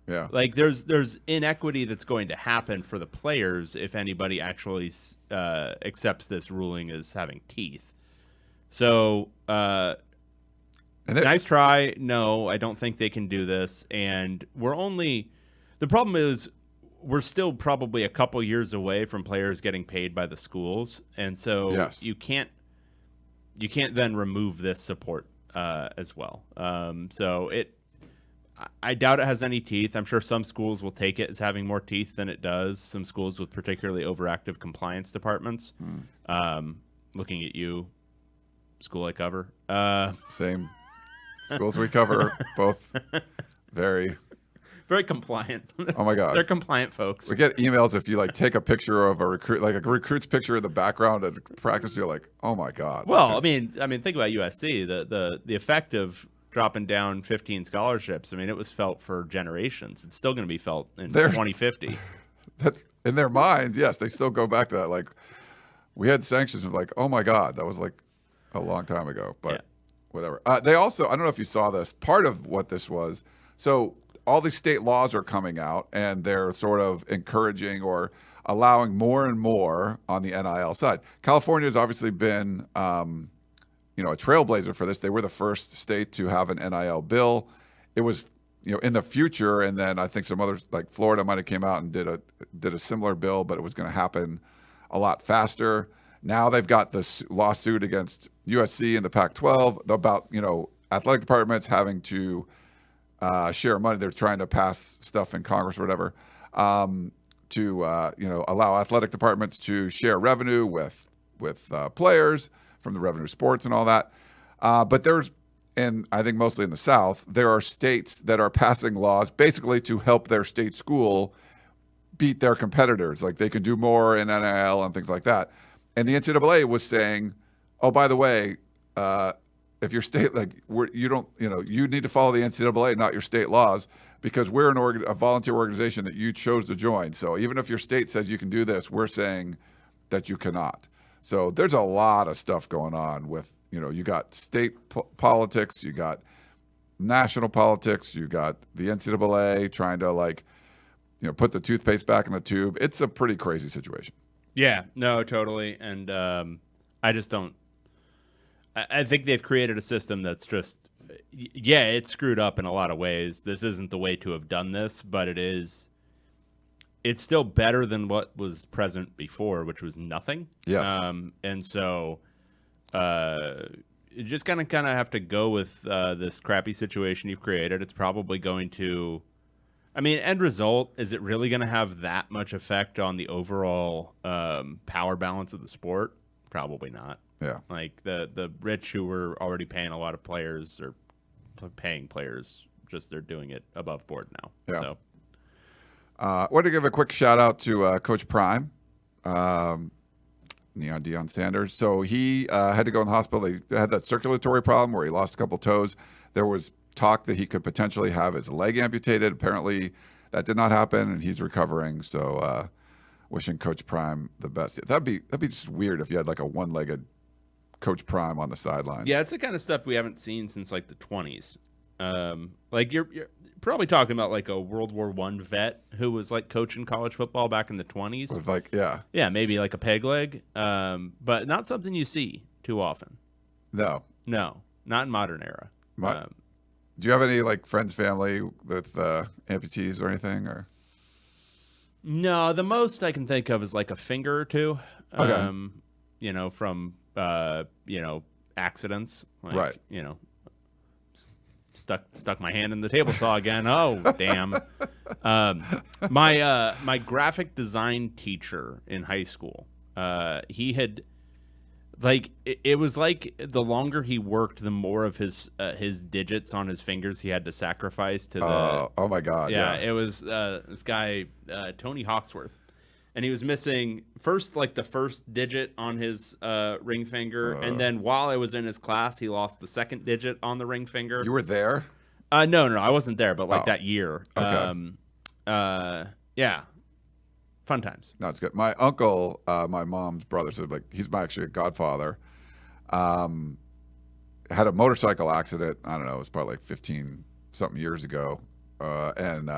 Yeah. Like there's inequity that's going to happen for the players if anybody actually accepts this ruling as having teeth. So nice try. No, I don't think they can do this. And the problem is we're still probably a couple years away from players getting paid by the schools. And so you can't then remove this support as well. So I doubt it has any teeth. I'm sure some schools will take it as having more teeth than it does. Some schools with particularly overactive compliance departments. Looking at you, school I cover. Same schools we cover, both very compliant. Oh my God. They're compliant folks. We get emails if you like take a picture of a recruit, like a recruit's picture in the background at practice, you're like, oh my God. Well, I mean, think about USC. The effect of dropping down 15 scholarships. I mean, it was felt for generations. It's still going to be felt in 2050. That's in their minds. Yes, they still go back to that. Like we had sanctions of like, oh my God, that was like a long time ago. But whatever. They also, I don't know if you saw this. Part of what this was. So all these state laws are coming out, and they're sort of encouraging or allowing more and more on the NIL side. California has obviously been a trailblazer for this. They were the first state to have an NIL bill. It was, in the future, and then I think some others like Florida might have came out and did a similar bill, but it was going to happen a lot faster. Now they've got this lawsuit against USC and the Pac-12 about athletic departments having to share money. They're trying to pass stuff in Congress or whatever to allow athletic departments to share revenue with players from the revenue sports and all that. But and I think mostly in the South, there are states that are passing laws basically to help their state school beat their competitors. Like they can do more in NIL and things like that. And the NCAA was saying, oh, by the way, if your state, you need to follow the NCAA, not your state laws, because we're a volunteer organization that you chose to join. So even if your state says you can do this, we're saying that you cannot. So there's a lot of stuff going on with, you got state politics, you got national politics, you got the NCAA trying to put the toothpaste back in the tube. It's a pretty crazy situation. Yeah, no, totally. And I just don't. I think they've created a system that's just, it's screwed up in a lot of ways. This isn't the way to have done this, but it's still better than what was present before, which was nothing. Yes. And so you just kind of have to go with this crappy situation you've created. It's probably going to, end result, is it really going to have that much effect on the overall power balance of the sport? Probably not. Yeah. Like the rich who were already paying a lot of players or paying players, just they're doing it above board now. Yeah. So. I want to give a quick shout out to Coach Prime, Deion Sanders. So he had to go in the hospital. He had that circulatory problem where he lost a couple toes. There was talk that he could potentially have his leg amputated. Apparently that did not happen, and he's recovering. So wishing Coach Prime the best. That'd be just weird if you had like a one-legged Coach Prime on the sidelines. Yeah, it's the kind of stuff we haven't seen since like the 20s. You're probably talking about like a World War I vet who was like coaching college football back in the 20s. With yeah, maybe like a peg leg, but not something you see too often. No, not in modern era. Do you have any like friends, family with amputees or anything? Or no, the most I can think of is like a finger or two. Okay. From accidents. Like, Right. You know, stuck my hand in the table saw again. Oh, damn. My graphic design teacher in high school, he had, like, it was like the longer he worked, the more of his digits on his fingers he had to sacrifice to the. Oh my God. Yeah, it was this guy, Tony Hawksworth. And he was missing the first digit on his ring finger, and then while I was in his class, he lost the second digit on the ring finger. You were there? No, I wasn't there, but that year. Okay. Yeah, fun times. No, it's good. My uncle, my mom's brother, so like he's actually a godfather. Had a motorcycle accident. I don't know. It was probably like 15 something years ago, and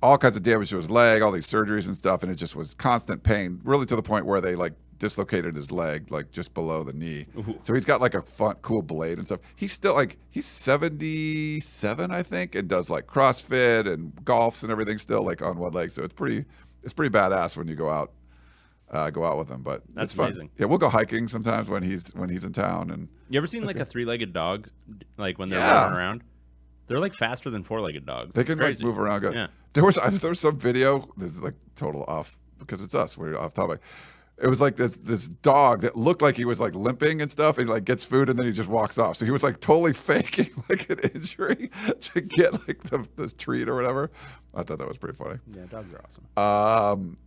all kinds of damage to his leg, all these surgeries and stuff, and it just was constant pain, really to the point where they like dislocated his leg, like just below the knee. Ooh. So he's got like a fun, cool blade and stuff. He's still like, he's 77, I think, and does like CrossFit and golfs and everything still like on one leg. So it's pretty badass when you go out with him. But That's it's fun. amazing. Yeah, we'll go hiking sometimes when he's in town. And You ever seen like a three-legged dog, like when they're Yeah. running around? They're like faster than four-legged dogs. they It's can like crazy. move around good. Yeah. There was some video. This is like total off because it's us. We're off topic. It was like this dog that looked like he was like limping and stuff, and he like gets food and then he just walks off. So he was like totally faking like an injury to get like this treat or whatever. I thought that was pretty funny. Yeah, dogs are awesome.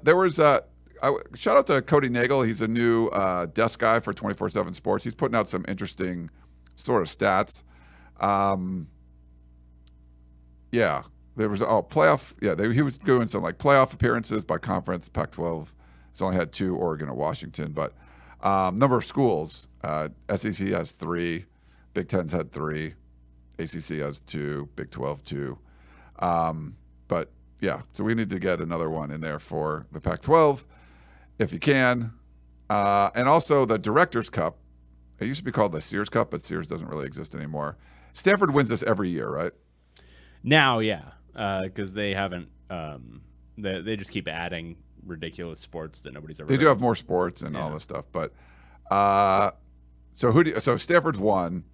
There was shout out to Cody Nagel. He's a new desk guy for 24/7 Sports. He's putting out some interesting sort of stats. There was playoff. Yeah, he was doing some like playoff appearances by conference. Pac-12 has only had 2, Oregon and Washington, but number of schools. SEC has 3, Big Ten's had 3, ACC has 2, Big 12 2. But yeah, so we need to get another one in there for the Pac-12 if you can, and also the Directors Cup. It used to be called the Sears Cup, but Sears doesn't really exist anymore. Stanford wins this every year, right? Now, yeah, because they haven't. They just keep adding ridiculous sports that nobody's ever. They do have more sports and all this stuff, but so Stanford's won.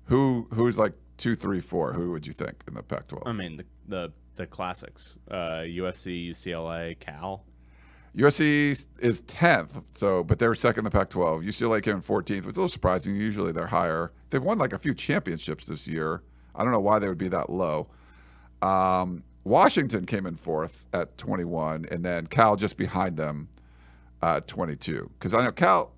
Who's like 2, 3, 4? Who would you think in the Pac-12? I mean, the classics: USC, UCLA, Cal. USC is 10th, but they were second in the Pac-12. UCLA came in 14th, which is a little surprising. Usually they're higher. They've won like a few championships this year. I don't know why they would be that low. Washington came in 4th at 21, and then Cal just behind them at 22. Because I know Cal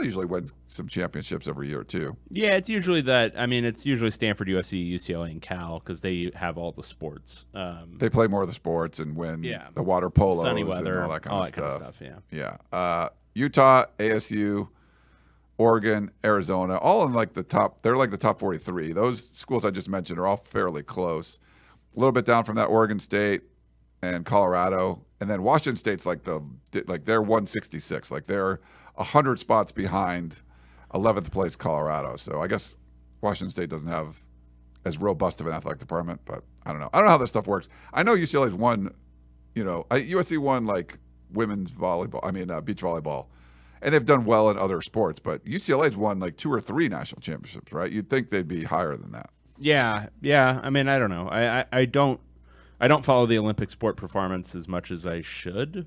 usually wins some championships every year too. Yeah, it's usually that. I mean, it's usually Stanford, USC, UCLA, and Cal because they have all the sports. They play more of the sports and win Yeah. the water polo, Sunny weather, and all that kind of stuff. Yeah. Yeah. Utah, ASU, Oregon, Arizona, all in like the top. They're like the top 43. Those schools I just mentioned are all fairly close. A little bit down from that, Oregon State and Colorado, and then Washington State's like they're 166. Like they're 100 spots behind 11th place Colorado. So I guess Washington State doesn't have as robust of an athletic department, but I don't know. I don't know how this stuff works. I know UCLA's won. USC won like women's volleyball. I mean beach volleyball. And they've done well in other sports, but UCLA's won like 2 or 3 national championships, right? You'd think they'd be higher than that. Yeah. I mean, I don't know. I don't follow the Olympic sport performance as much as I should,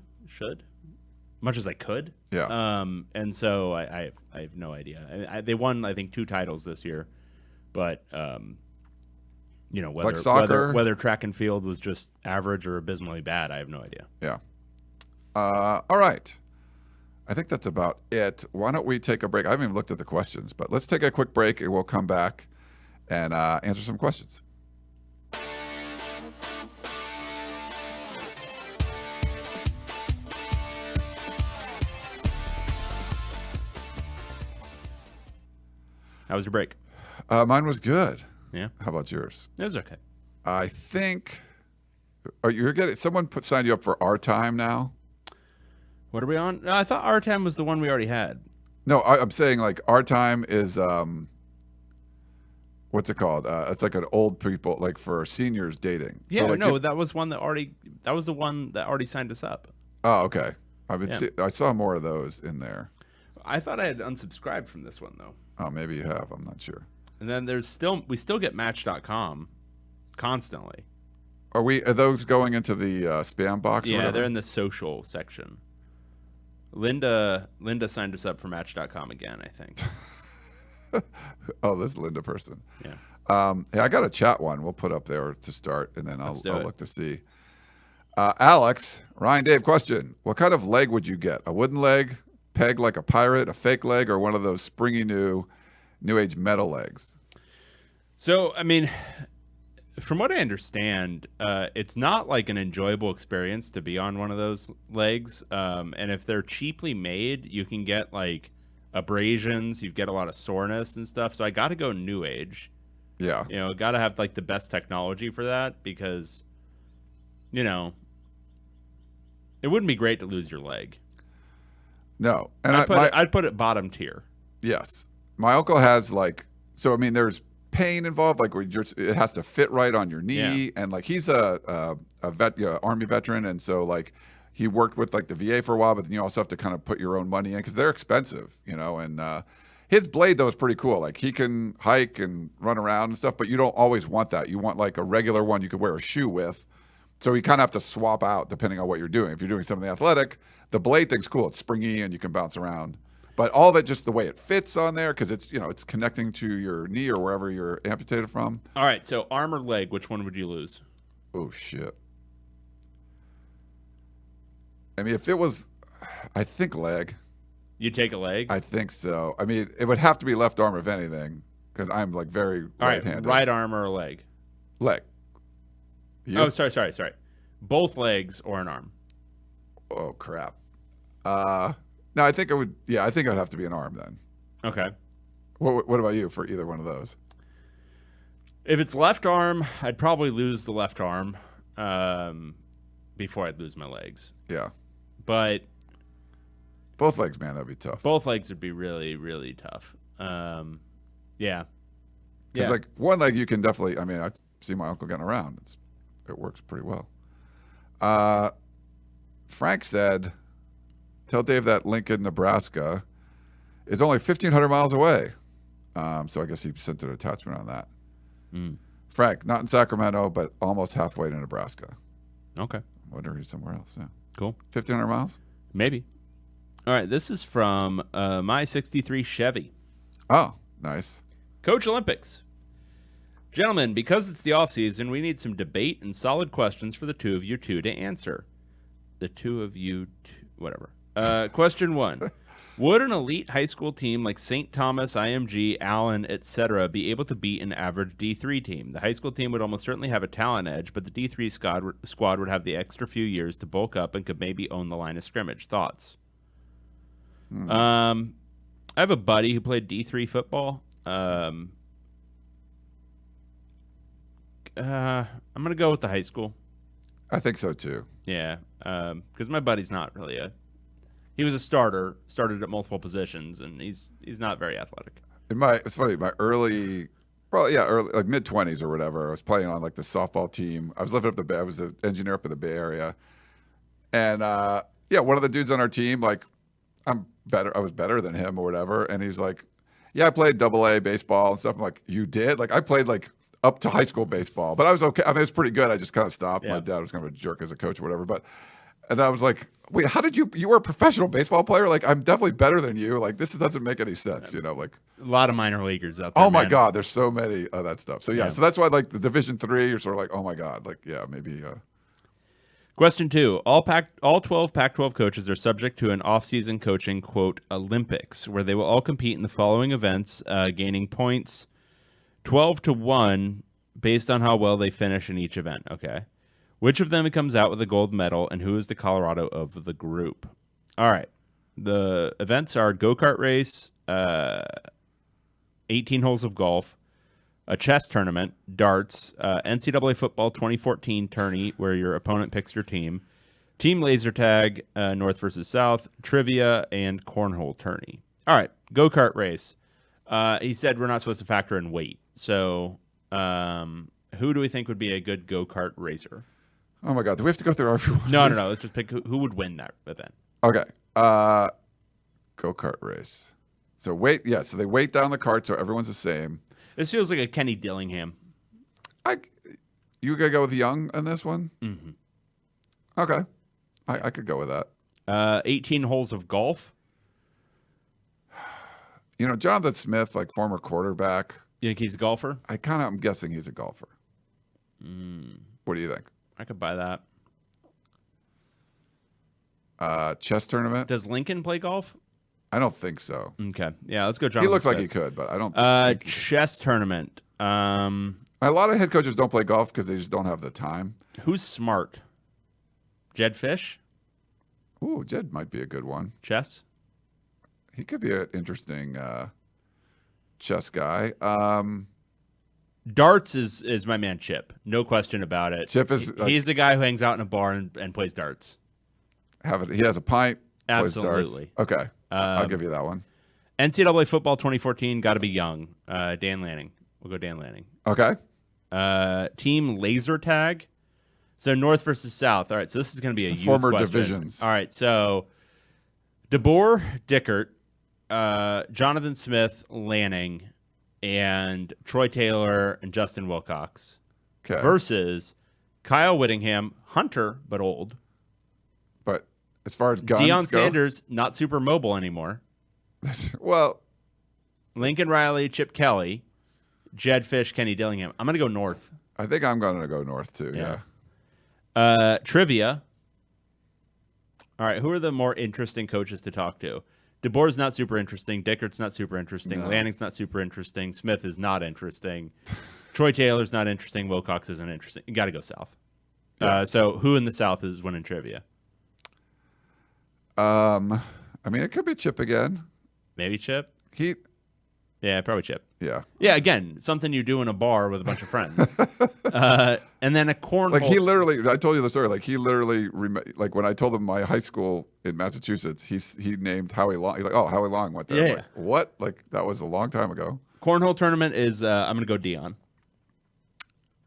much as I could. Yeah. And so I have no idea. They won, I think, 2 titles this year, but whether Like soccer? whether track and field was just average or abysmally bad, I have no idea. Yeah. All right. I think that's about it. Why don't we take a break? I haven't even looked at the questions, but let's take a quick break and we'll come back and answer some questions. How was your break? Mine was good. Yeah, How about yours? it was okay. I think someone signed you up for Our Time now. What are we on? No, I thought R10 was the one we already had. No, I'm saying like Our Time is what's it called? It's like an old people, like for seniors dating. Yeah, so, like, that was the one that already signed us up. Oh, okay. Yeah. I saw more of those in there. I thought I had unsubscribed from this one though. Oh, maybe you have. I'm not sure. And then we still get Match.com constantly. Are those going into the spam box? Or Yeah, whatever? they're in the social section. Linda signed us up for Match.com again, I think. Oh, this Linda person. Yeah. Yeah, I got a chat one. We'll put up there to start, and then I'll do it. look to see. Alex, Ryan, Dave, question: what kind of leg would you get? A wooden leg, peg like a pirate, a fake leg, or one of those springy new age metal legs? So, I mean, from what I understand, it's not like an enjoyable experience to be on one of those legs. And if they're cheaply made, you can get like abrasions. You get a lot of soreness and stuff. So I got to go new age. Yeah. You know, got to have like the best technology for that because, you know, it wouldn't be great to lose your leg. No, and I'd put it bottom tier. Yes, my uncle has like, so I mean, there's pain involved, like it has to fit right on your knee, and like he's a Army veteran, and so like he worked with like the VA for a while, but then you also have to kind of put your own money in because they're expensive, you know. And his blade though is pretty cool. Like he can hike and run around and stuff, but you don't always want that. You want like a regular one you could wear a shoe with. So you kind of have to swap out depending on what you're doing. If you're doing something athletic, the blade thing's cool. It's springy and you can bounce around. But all of it, just the way it fits on there, because it's, you know, it's connecting to your knee or wherever you're amputated from. All right, so arm or leg, which one would you lose? Oh, shit. I mean, if it was, I think leg. You take a leg? I think so. I mean, it would have to be left arm if anything, because I'm like very right-handed. Right arm or a leg? Leg. You? Oh, sorry. Both legs or an arm? Oh, crap. No, I think it would. Yeah, I think it would have to be an arm then. Okay. What about you for either one of those? If it's left arm, I'd probably lose the left arm before I'd lose my legs. Yeah. But both legs, man, that'd be tough. Both legs would be really, really tough. Yeah. Because like one leg, you can definitely. I mean, I see my uncle getting around. It works pretty well. Frank said, "Tell Dave that Lincoln, Nebraska, is only 1,500 miles away." So I guess he sent an attachment on that. Mm. Frank, not in Sacramento, but almost halfway to Nebraska. Okay. I wonder if he's somewhere else. Yeah. Cool. 1,500 miles? Maybe. All right. This is from my 63 Chevy. Oh, nice. Coach Olympics. Gentlemen, because it's the off season, we need some debate and solid questions for the two of you two to answer. The two of you, whatever. Question 1. Would an elite high school team like St. Thomas, IMG, Allen, etc. be able to beat an average D3 team? The high school team would almost certainly have a talent edge, but the D3 squad would have the extra few years to bulk up and could maybe own the line of scrimmage. Thoughts? I have a buddy who played D3 football. I'm going to go with the high school. I think so too. Yeah, because my buddy's not really he was a starter, started at multiple positions, and he's not very athletic. It's funny, my early like mid-20s or whatever, I was playing on like the softball team. I was living up the Bay. I was an engineer up in the Bay Area. And one of the dudes on our team, like I was better than him or whatever. And he's like, yeah, I played AA baseball and stuff. I'm like, you did? Like I played like up to high school baseball, but I was okay. I mean, it was pretty good. I just kind of stopped. Yeah. My dad was kind of a jerk as a coach or whatever. And I was like, wait, how did you were a professional baseball player? Like, I'm definitely better than you. Like, this doesn't make any sense, you know, like. A lot of minor leaguers out there. Oh my God, there's so many of that stuff. So Yeah. so that's why like the Division III, you're sort of like, oh my God, like maybe. Question 2. All 12 Pac-12 coaches are subject to an off-season coaching, quote, Olympics, where they will all compete in the following events, gaining points 12-1 based on how well they finish in each event. Okay. Which of them comes out with a gold medal, and who is the Colorado of the group? All right. The events are go-kart race, 18 holes of golf, a chess tournament, darts, NCAA football 2014 tourney where your opponent picks your team, team laser tag, North versus South, trivia, and cornhole tourney. All right, go-kart race. He said we're not supposed to factor in weight. So who do we think would be a good go-kart racer? Oh my God, do we have to go through everyone? No. Let's just pick who would win that event. Okay. Go-kart race. So so they weight down the cart so everyone's the same. This feels like a Kenny Dillingham. You gonna go with Young on this one? Mm-hmm. Okay, I could go with that. 18 holes of golf. You know, Jonathan Smith, like former quarterback. You think he's a golfer? I'm guessing he's a golfer. What do you think? I could buy that. Chess tournament? Does Lincoln play golf? I don't think so. Okay. Yeah, let's go John. He looks like he could, but I don't think chess tournament. A lot of head coaches don't play golf because they just don't have the time. Who's smart? Jed Fish? Ooh, Jed might be a good one. Chess? He could be an interesting chess guy. Darts is my man Chip. No question about it. Chip is he's the guy who hangs out in a bar and plays darts. He has a pint. Absolutely. Plays darts. Okay. I'll give you that one. NCAA football 2014, got to be Young. Dan Lanning. We'll go Dan Lanning. Okay. Team laser tag. So North versus South. All right, so this is going to be a youth former question. divisions. All right, so DeBoer, Dickert, Jonathan Smith, Lanning, and Troy Taylor and Justin Wilcox versus Kyle Whittingham, Hunter, but old. But as far as guns Deion go, Sanders, not super mobile anymore. well, Lincoln Riley, Chip Kelly, Jed Fish, Kenny Dillingham. I'm going to go North. I think I'm going to go North too. Yeah. Trivia. All right, who are the more interesting coaches to talk to? DeBoer's not super interesting. Dickert's not super interesting. No. Lanning's not super interesting. Smith is not interesting. Troy Taylor's not interesting. Wilcox isn't interesting. You got to go South. Yeah. So who in the South is winning trivia? I mean, it could be Chip again. Maybe Chip? He Yeah, probably Chip. Yeah. Yeah, again, something you do in a bar with a bunch of friends. And then a cornhole. Like he literally, I told you the story. Like he literally, like when I told him my high school in Massachusetts, he named Howie Long. He's like, oh, Howie Long went there. Yeah. I'm like, what? Like that was a long time ago. Cornhole tournament is, I'm going to go Deion.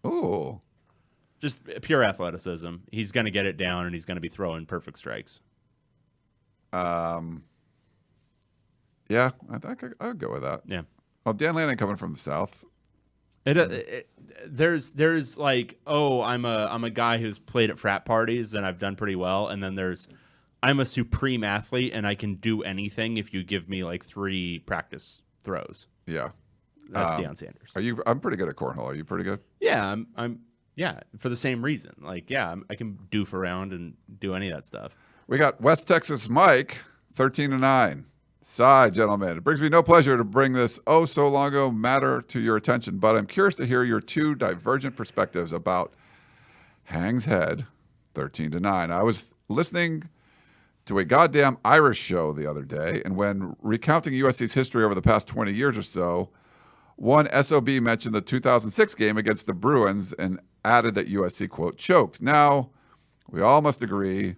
Oh. Just pure athleticism. He's going to get it down, and he's going to be throwing perfect strikes. Yeah, I think I would go with that. Yeah. Well, Dan Lanning coming from the South. There's like, oh, I'm a guy who's played at frat parties and I've done pretty well, and then there's I'm a supreme athlete and I can do anything if you give me like 3 practice throws. Yeah. That's Deion Sanders. I'm pretty good at cornhole. Are you pretty good? Yeah, I'm yeah, for the same reason. Like, yeah, I can doof around and do any of that stuff. We got West Texas Mike, 13-9. Sigh, gentlemen. It brings me no pleasure to bring this so long ago matter to your attention, but I'm curious to hear your 2 divergent perspectives about Hang's Head, 13-9. I was listening to a goddamn Irish show the other day, and when recounting USC's history over the past 20 years or so, one SOB mentioned the 2006 game against the Bruins and added that USC, quote, choked. Now, we all must agree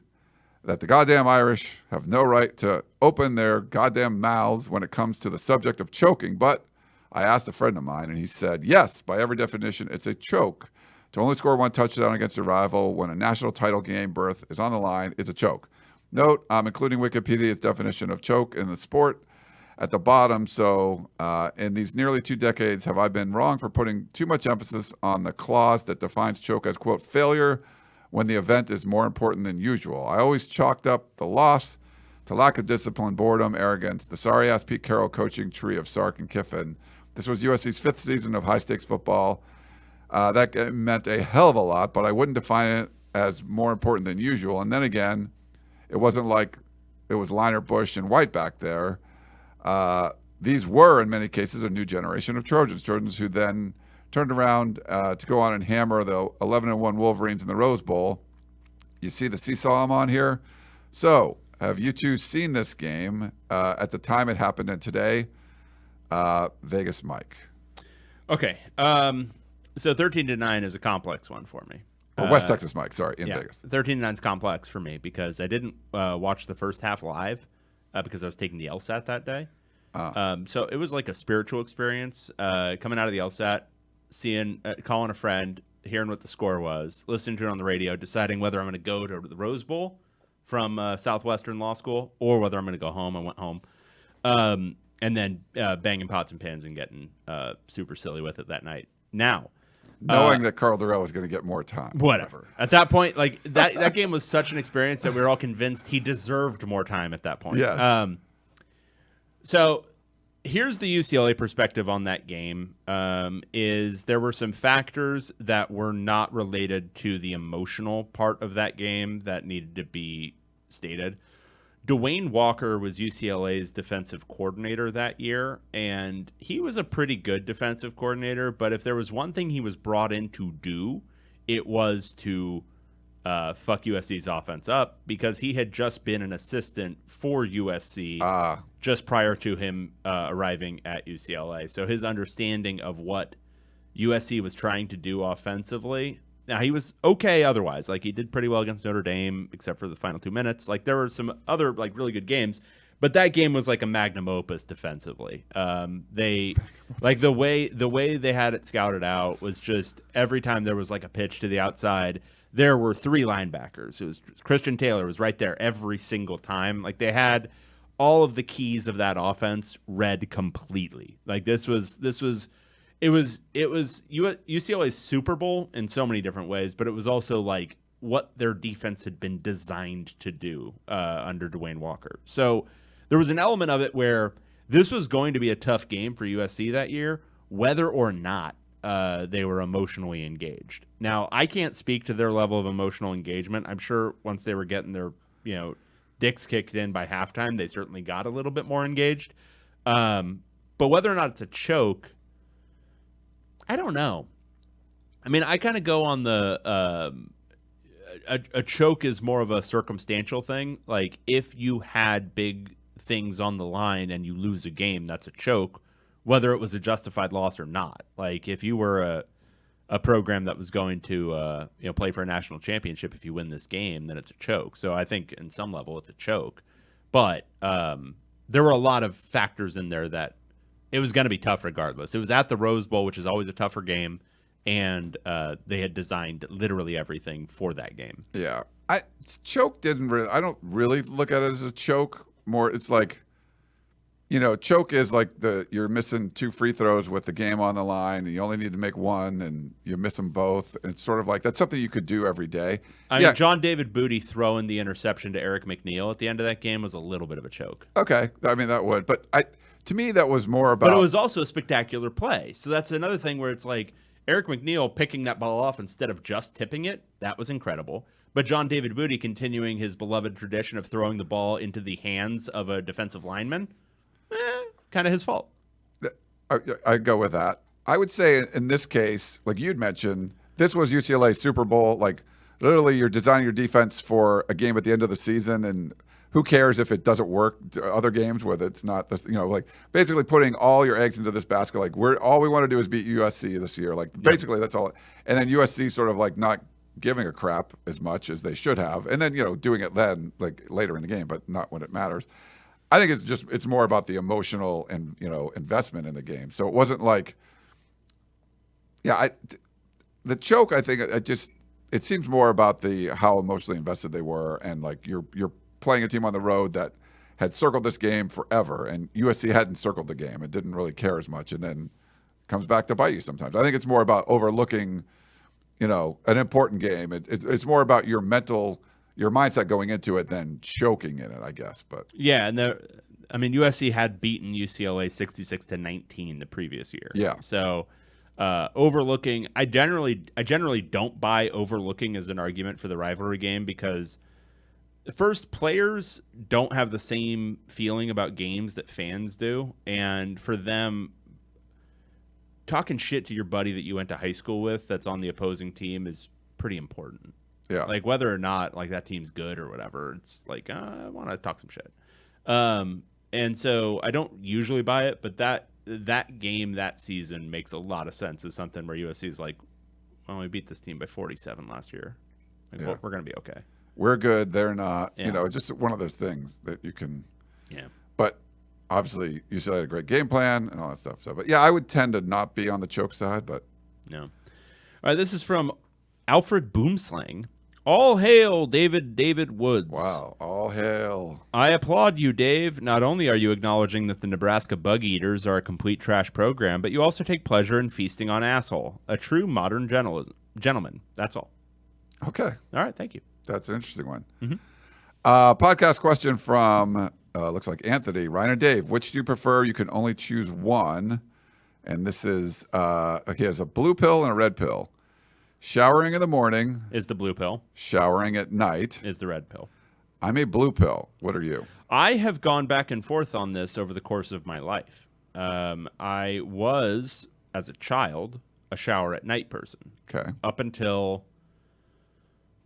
that the goddamn Irish have no right to open their goddamn mouths when it comes to the subject of choking. But I asked a friend of mine, and he said, yes, by every definition, it's a choke. To only score 1 touchdown against a rival when a national title game berth is on the line is a choke. Note, I'm including Wikipedia's definition of choke in the sport at the bottom. So in these nearly 2 decades, have I been wrong for putting too much emphasis on the clause that defines choke as, quote, failure when the event is more important than usual? I always chalked up the loss to lack of discipline, boredom, arrogance, the sorry-ass Pete Carroll coaching tree of Sark and Kiffin. This was USC's 5th season of high-stakes football. That meant a hell of a lot, but I wouldn't define it as more important than usual. And then again, it wasn't like it was Liner Bush and White back there. These were, in many cases, a new generation of Trojans who then turned around to go on and hammer the 11-1 Wolverines in the Rose Bowl. You see the seesaw I'm on here? So, have you 2 seen this game at the time it happened and today? Vegas Mike. Okay. So 13-9 is a complex one for me. West Texas Mike, sorry, in yeah, Vegas. 13-9 is complex for me because I didn't watch the first half live because I was taking the LSAT that day. So it was like a spiritual experience coming out of the LSAT, seeing, calling a friend, hearing what the score was, listening to it on the radio, deciding whether I'm going to go to the Rose Bowl from Southwestern Law School or whether I'm going to go home. I went home. And then banging pots and pans and getting super silly with it that night. Now, knowing that Carl Durrell was going to get more time. Whatever. At that point, like that game was such an experience that we were all convinced he deserved more time at that point. Yes. So here's the UCLA perspective on that game. Is there were some factors that were not related to the emotional part of that game that needed to be stated. Dwayne Walker was UCLA's defensive coordinator that year, and he was a pretty good defensive coordinator, but if there was one thing he was brought in to do, it was to fuck USC's offense up, because he had just been an assistant for USC just prior to him arriving at UCLA. So his understanding of what USC was trying to do offensively. Now, he was okay otherwise. Like, he did pretty well against Notre Dame, except for the final 2 minutes. Like, there were some other, like, really good games. But that game was like a magnum opus defensively. They, like, the way they had it scouted out was just every time there was, like, a pitch to the outside, there were 3 linebackers. It was Christian Taylor was right there every single time. Like, they had all of the keys of that offense read completely. Like, this was UCLA's Super Bowl in so many different ways, but it was also like what their defense had been designed to do under Dwayne Walker. So there was an element of it where this was going to be a tough game for USC that year, whether or not they were emotionally engaged. Now, I can't speak to their level of emotional engagement. I'm sure once they were getting their, dicks kicked in by halftime, they certainly got a little bit more engaged. But whether or not it's a choke, I don't know. I mean, I kind of go on the a choke is more of a circumstantial thing. Like, if you had big things on the line and you lose a game, that's a choke, whether it was a justified loss or not. Like, if you were a program that was going to play for a national championship, if you win this game, then it's a choke. So I think in some level it's a choke. But there were a lot of factors in there that it was going to be tough regardless. It was at the Rose Bowl, which is always a tougher game, and they had designed literally everything for that game. Yeah. Choke didn't really, I don't really look at it as a choke. More, it's like, choke is like you're missing 2 free throws with the game on the line, and you only need to make 1, and you miss them both. And it's sort of like, that's something you could do every day. I mean, John David Booty throwing the interception to Eric McNeil at the end of that game was a little bit of a choke. Okay. I mean, that would. But to me, that was more about. But it was also a spectacular play. So that's another thing where it's like Eric McNeil picking that ball off instead of just tipping it. That was incredible. But John David Booty continuing his beloved tradition of throwing the ball into the hands of a defensive lineman. Kind of his fault. I go with that. I would say in this case, like you'd mentioned, this was UCLA's Super Bowl. Like, literally, you're designing your defense for a game at the end of the season, and who cares if it doesn't work other games, whether it's not, like basically putting all your eggs into this basket. Like, all we want to do is beat USC this year. Like, basically that's all. And then USC sort of like not giving a crap as much as they should have. And then, doing it then, like later in the game, but not when it matters. I think it's more about the emotional and, investment in the game. So it wasn't like, the choke, I think it seems more about how emotionally invested they were. And like, you're playing a team on the road that had circled this game forever, and USC hadn't circled the game. It didn't really care as much, and then comes back to bite you sometimes. I think it's more about overlooking, an important game. It's more about your mindset going into it than choking in it, I guess. But yeah, and USC had beaten UCLA 66-19 the previous year. Yeah. So overlooking, I generally don't buy overlooking as an argument for the rivalry game, because first, players don't have the same feeling about games that fans do, and for them, talking shit to your buddy that you went to high school with that's on the opposing team is pretty important. Yeah. Like, whether or not like that team's good or whatever, it's like, I want to talk some shit. And so I don't usually buy it, but that game that season makes a lot of sense as something where USC is like, well, we beat this team by 47 last year. Like, we're going to be okay. We're good. They're not. Yeah. It's just one of those things that you can. Yeah. But obviously, you still had a great game plan and all that stuff. So, but yeah, I would tend to not be on the choke side. But no. All right. This is from Alfred Boomslang. All hail, David Woods. Wow. All hail. I applaud you, Dave. Not only are you acknowledging that the Nebraska Bug Eaters are a complete trash program, but you also take pleasure in feasting on asshole. A true modern gentleman. That's all. Okay. All right, thank you. That's an interesting one. Mhm. Podcast question from, looks like Anthony. Ryan or Dave, which do you prefer? You can only choose one. And this is, he has a blue pill and a red pill. Showering in the morning. Is the blue pill. Showering at night. Is the red pill. I'm a blue pill. What are you? I have gone back and forth on this over the course of my life. I was, as a child, a shower at night person. Okay. Up until,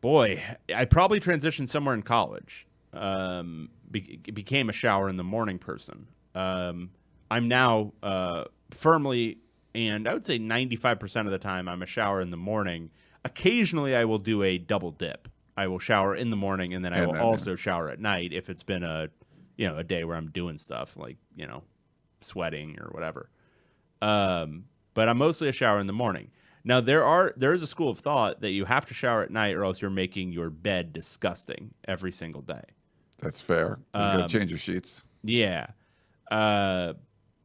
boy, I probably transitioned somewhere in college. Became a shower in the morning person. I'm now firmly, and I would say 95% of the time, I'm a shower in the morning. Occasionally, I will do a double dip. I will shower in the morning, and then I will also shower at night if it's been a day where I'm doing stuff like, sweating or whatever. But I'm mostly a shower in the morning. Now, there is a school of thought that you have to shower at night or else you're making your bed disgusting every single day. That's fair. You got to change your sheets. Yeah. But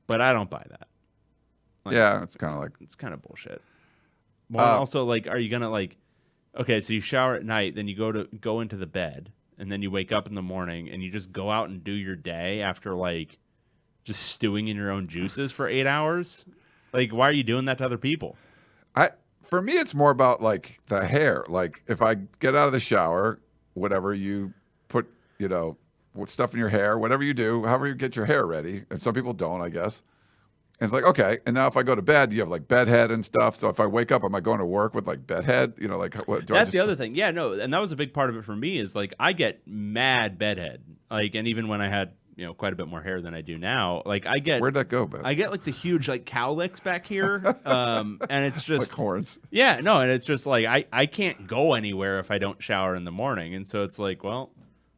I don't buy that. Yeah, it's kind of like... It's kind of bullshit. Well, also, are you going to, okay, so you shower at night, then you go into the bed, and then you wake up in the morning, and you just go out and do your day after, just stewing in your own juices for 8 hours? Why are you doing that to other people? For me, it's more about, the hair. If I get out of the shower, whatever, you put, stuff in your hair, whatever you do, however you get your hair ready. And some people don't, I guess. And it's okay. And now if I go to bed, you have bedhead and stuff. So if I wake up, am I going to work with bedhead? What? That's the other thing. Yeah, no. And that was a big part of it for me is I get mad bedhead. And even when I had, quite a bit more hair than I do now, Where'd that go, Ben? I get the huge cowlicks back here. And it's just like horns. Yeah, no. And it's just I can't go anywhere if I don't shower in the morning. And so it's well,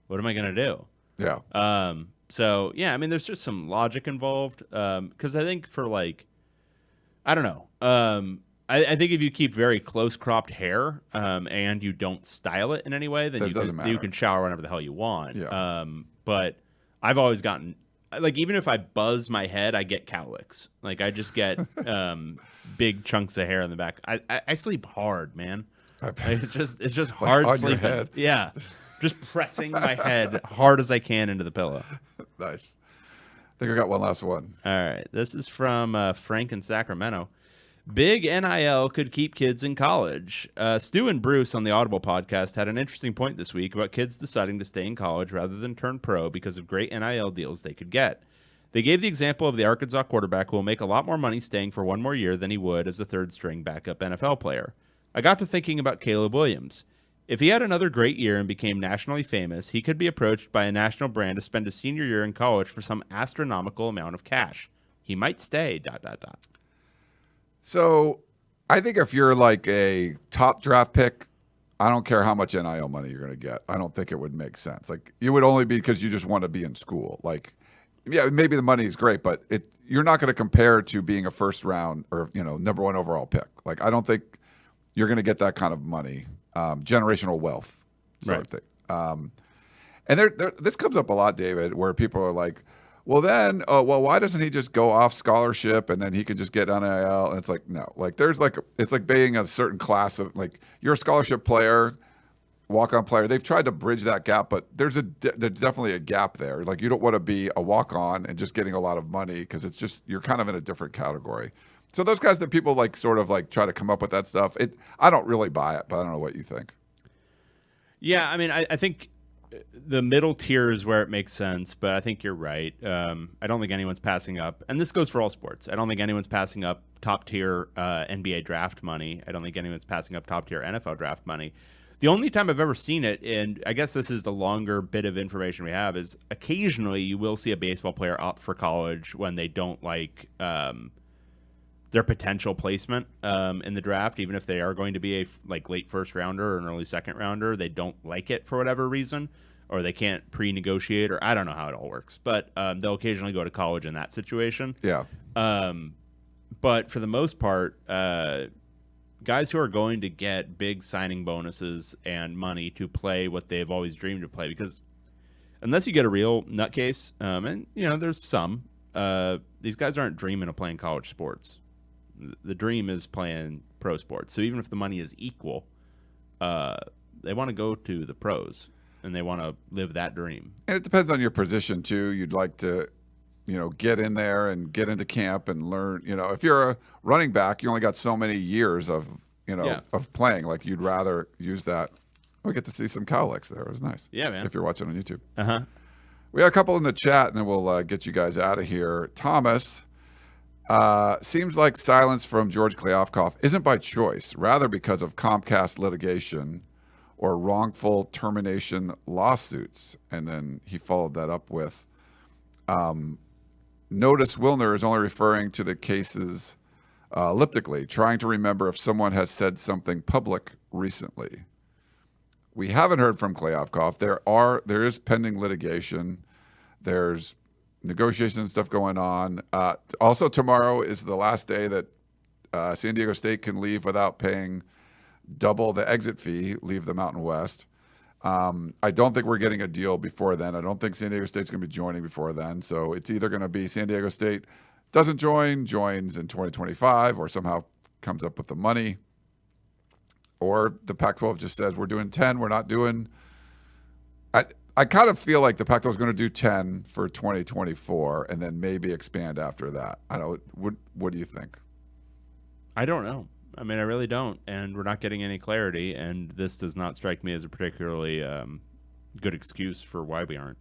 what am I going to do? Yeah. So, yeah, I mean, there's just some logic involved because I think for I don't know. I think if you keep very close cropped hair and you don't style it in any way, then you can shower whenever the hell you want. Yeah. But I've always gotten even if I buzz my head, I get cowlicks. I just get big chunks of hair in the back. I sleep hard, man. It's just hard on sleeping. Your head. Yeah. Just pressing my head hard as I can into the pillow. Nice. I think I got one last one. All right. This is from Frank in Sacramento. Big NIL could keep kids in college. Stu and Bruce on the Audible podcast had an interesting point this week about kids deciding to stay in college rather than turn pro because of great NIL deals they could get. They gave the example of the Arkansas quarterback who will make a lot more money staying for one more year than he would as a third-string backup NFL player. I got to thinking about Caleb Williams. If he had another great year and became nationally famous, he could be approached by a national brand to spend his senior year in college for some astronomical amount of cash. He might stay, ... So I think if you're a top draft pick, I don't care how much NIL money you're going to get. I don't think it would make sense. You would only be because you just want to be in school. Yeah, maybe the money is great, but you're not going to compare to being a first round or, number one overall pick. I don't think you're going to get that kind of money. Generational wealth sort of thing. And this comes up a lot, David, where people are well, then, why doesn't he just go off scholarship and then he can just get NIL? And it's no, there's it's like being a certain class of you're a scholarship player, walk-on player. They've tried to bridge that gap, but there's definitely a gap there. You don't want to be a walk-on and just getting a lot of money because it's just, you're kind of in a different category. So those guys that people try to come up with that stuff, I don't really buy it, but I don't know what you think. Yeah, I mean, I think the middle tier is where it makes sense, but I think you're right. I don't think anyone's passing up, and this goes for all sports. I don't think anyone's passing up top tier NBA draft money. I don't think anyone's passing up top tier NFL draft money. The only time I've ever seen it, and I guess this is the longer bit of information we have, is occasionally you will see a baseball player opt for college when they don't their potential placement in the draft, even if they are going to be a late first rounder or an early second rounder, they don't like it for whatever reason, or they can't pre-negotiate, or I don't know how it all works, but they'll occasionally go to college in that situation. Yeah. But for the most part, guys who are going to get big signing bonuses and money to play what they've always dreamed to play. Because unless you get a real nutcase, and there's some, these guys aren't dreaming of playing college sports. The dream is playing pro sports. So even if the money is equal, they want to go to the pros and they want to live that dream. And it depends on your position too. You'd like to, get in there and get into camp and learn. If you're a running back, you only got so many years of, of playing. Like you'd rather use that. We get to see some cowlicks there. It was nice. Yeah, man. If you're watching on YouTube. Uh-huh. We got a couple in the chat, and then we'll get you guys out of here. Thomas, seems like silence from George Kliavkoff isn't by choice, rather because of Comcast litigation or wrongful termination lawsuits. And then he followed that up with, notice Wilner is only referring to the cases elliptically, trying to remember if someone has said something public recently. We haven't heard from Kliavkoff. There is pending litigation. There's negotiation and stuff going on. Also, tomorrow is the last day that San Diego State can leave without paying double the exit fee, leave the Mountain West. I don't think we're getting a deal before then. I don't think San Diego State's going to be joining before then. So it's either going to be San Diego State doesn't joins in 2025, or somehow comes up with the money. Or the Pac-12 just says, we're doing 10, we're not doing... I kind of feel like the Pac-12 is going to do 10 for 2024 and then maybe expand after that. I don't. What do you think? I don't know. I mean, I really don't. And we're not getting any clarity. And this does not strike me as a particularly good excuse for why we aren't.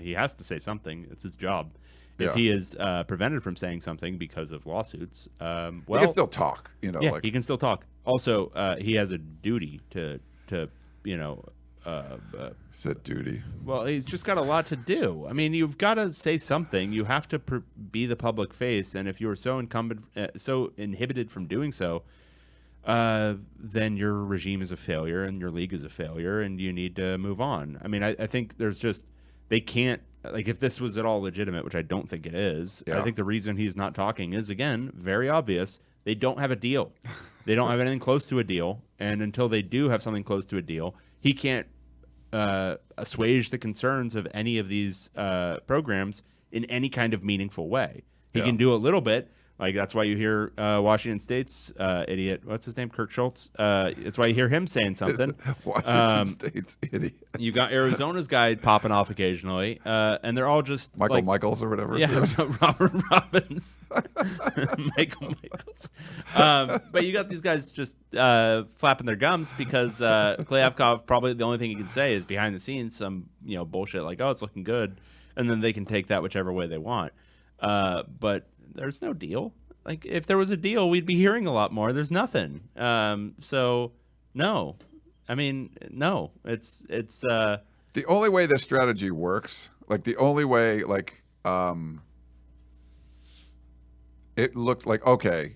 He has to say something. It's his job. If he is prevented from saying something because of lawsuits, well, he can still talk. Yeah, he can still talk. Also, he has a duty to said duty. Well, he's just got a lot to do. I mean, you've got to say something. You have to be the public face, and if you are so inhibited from doing so, then your regime is a failure and your league is a failure, and you need to move on. I mean, I think they can't, like, if this was at all legitimate, which I don't think it is, I think the reason he's not talking is, again, very obvious. They don't have a deal. They don't have anything close to a deal, and until they do have something close to a deal, he can't assuage the concerns of any of these programs in any kind of meaningful way. He can do a little bit. Like, that's why you hear Washington State's idiot, what's his name, Kirk Schultz? It's why you hear him saying something. Washington State's idiot. You got Arizona's guy popping off occasionally, and they're all just Michaels or whatever. Yeah, Robert Robbins, Michael Michaels. But you got these guys just flapping their gums because Kliavkoff, probably the only thing he can say is behind the scenes some bullshit like, oh, it's looking good, and then they can take that whichever way they want. But there's no deal. Like, if there was a deal, we'd be hearing a lot more. There's nothing. So no, I mean, no, it's the only way this strategy works. Like, the only way, like, it looked like, okay,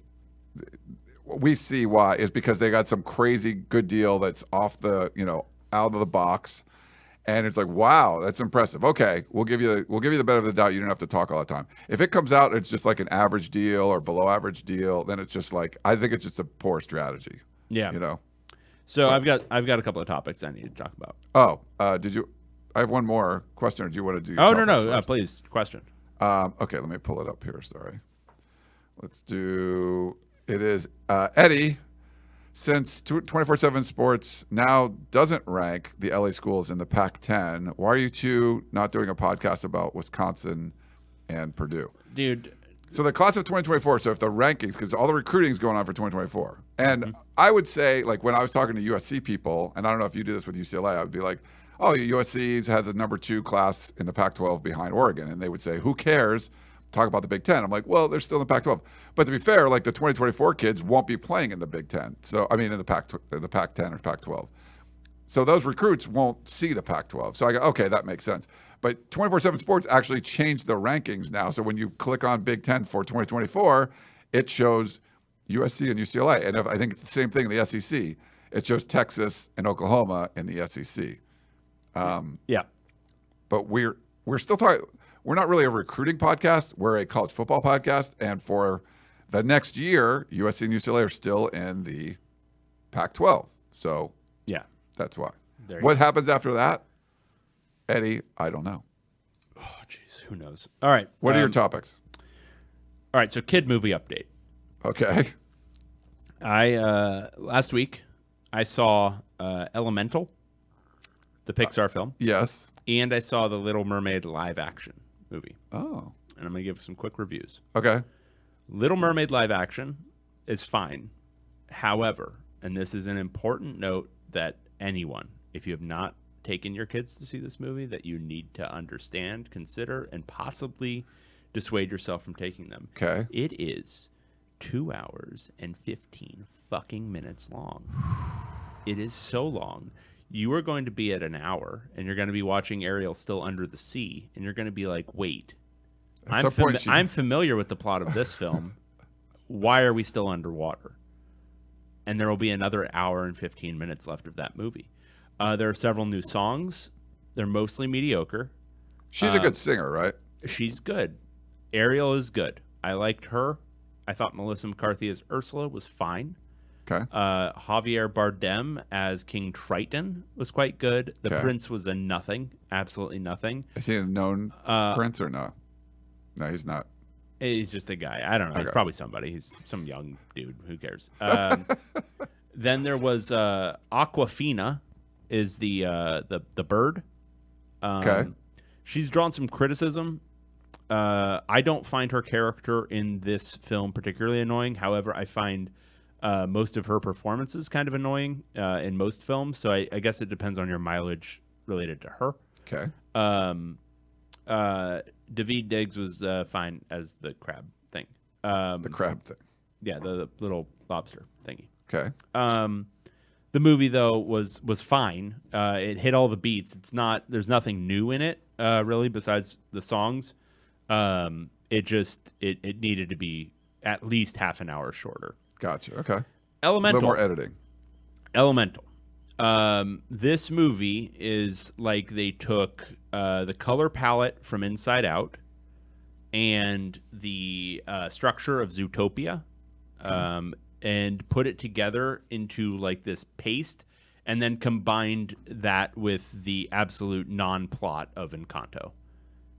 we see why, is because they got some crazy good deal that's off the, out of the box. And it's like, wow, that's impressive. Okay, we'll give you the benefit of the doubt. You don't have to talk all the time. If it comes out, it's just like an average deal or below average deal, then it's just like, I think it's just a poor strategy. Yeah. So I've got a couple of topics I need to talk about. Oh, did you? I have one more question. Or do you want to do? Oh, no. Please, question. Okay, let me pull it up here. Sorry. Let's do. It is Eddie. Since 24/7 Sports now doesn't rank the LA schools in the Pac-10, why are you two not doing a podcast about Wisconsin and Purdue? Dude. So the class of 2024, so if the rankings, because all the recruiting is going on for 2024. And I would say, like, when I was talking to USC people, and I don't know if you do this with UCLA, I would be like, oh, USC has a number 2 class in the Pac-12 behind Oregon. And they would say, who cares? Talk about the Big Ten. I'm like, well, they're still in the Pac-12. But to be fair, like, the 2024 kids won't be playing in the Big Ten. So, I mean, in the Pac-10 or Pac-12. So those recruits won't see the Pac-12. So I go, okay, that makes sense. But 24/7 Sports actually changed the rankings now. So when you click on Big Ten for 2024, it shows USC and UCLA. And I think it's the same thing in the SEC. It shows Texas and Oklahoma in the SEC. Yeah. But we're still talking. We're not really a recruiting podcast. We're a college football podcast. And for the next year, USC and UCLA are still in the Pac-12. So Yeah. that's why. There you What happens after that, Eddie? I don't know. Oh, jeez. Who knows? All right. What are your topics? All right. So, kid movie update. Okay. Last week, I saw Elemental, the Pixar film, Yes. and I saw the Little Mermaid live action movie. Oh. And I'm going to give some quick reviews. Okay. Little Mermaid live action is fine. However, and this is an important note that anyone, if you have not taken your kids to see this movie, that you need to understand, consider, and possibly dissuade yourself from taking them. Okay. It is 2 hours and 15 fucking minutes long. It is so long. You are going to be at an hour, and you're going to be watching Ariel still under the sea, and you're going to be like, wait, At some point, I'm familiar with the plot of this film. Why are we still underwater? And there will be another hour and 15 minutes left of that movie. There are several new songs. They're mostly mediocre. She's a good singer, right? She's good. Ariel is good. I liked her. I thought Melissa McCarthy as Ursula was fine. Okay. Javier Bardem as King Triton was quite good. The Okay. prince was a nothing. Absolutely nothing. Is he a known prince or no? No, he's not. He's just a guy. I don't know. He's Okay. probably somebody. He's some young dude. Who cares? Then there was Aquafina is the bird. Okay. She's drawn some criticism. I don't find her character in this film particularly annoying. However, I find most of her performances kind of annoying in most films. So I guess it depends on your mileage related to her. Okay. David Diggs was fine as the crab thing. The crab thing. Yeah, the little lobster thingy. Okay. The movie though was fine. It hit all the beats. There's nothing new in it really besides the songs. It needed to be at least half an hour shorter. Gotcha. Okay. Elemental. A little more editing. Elemental. This movie is like they took the color palette from Inside Out and the structure of Zootopia and put it together into like this paste and then combined that with the absolute non-plot of Encanto.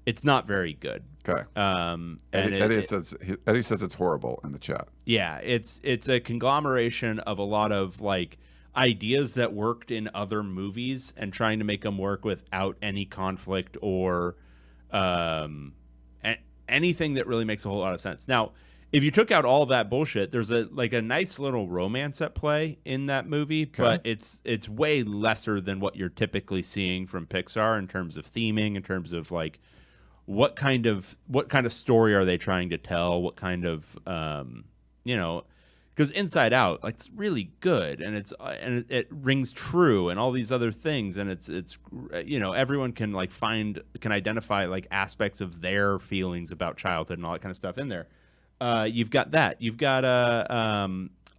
It's not very good. Okay. Eddie says it's horrible in the chat. Yeah, it's a conglomeration of a lot of like ideas that worked in other movies and trying to make them work without any conflict or anything that really makes a whole lot of sense. Now, if you took out all that bullshit, there's a nice little romance at play in that movie, but it's way lesser than what you're typically seeing from Pixar in terms of theming, in terms of like what kind of story are they trying to tell, what kind of because Inside Out, like, it's really good and it rings true and all these other things, and it's everyone can identify like aspects of their feelings about childhood and all that kind of stuff in there. You've got that. You've got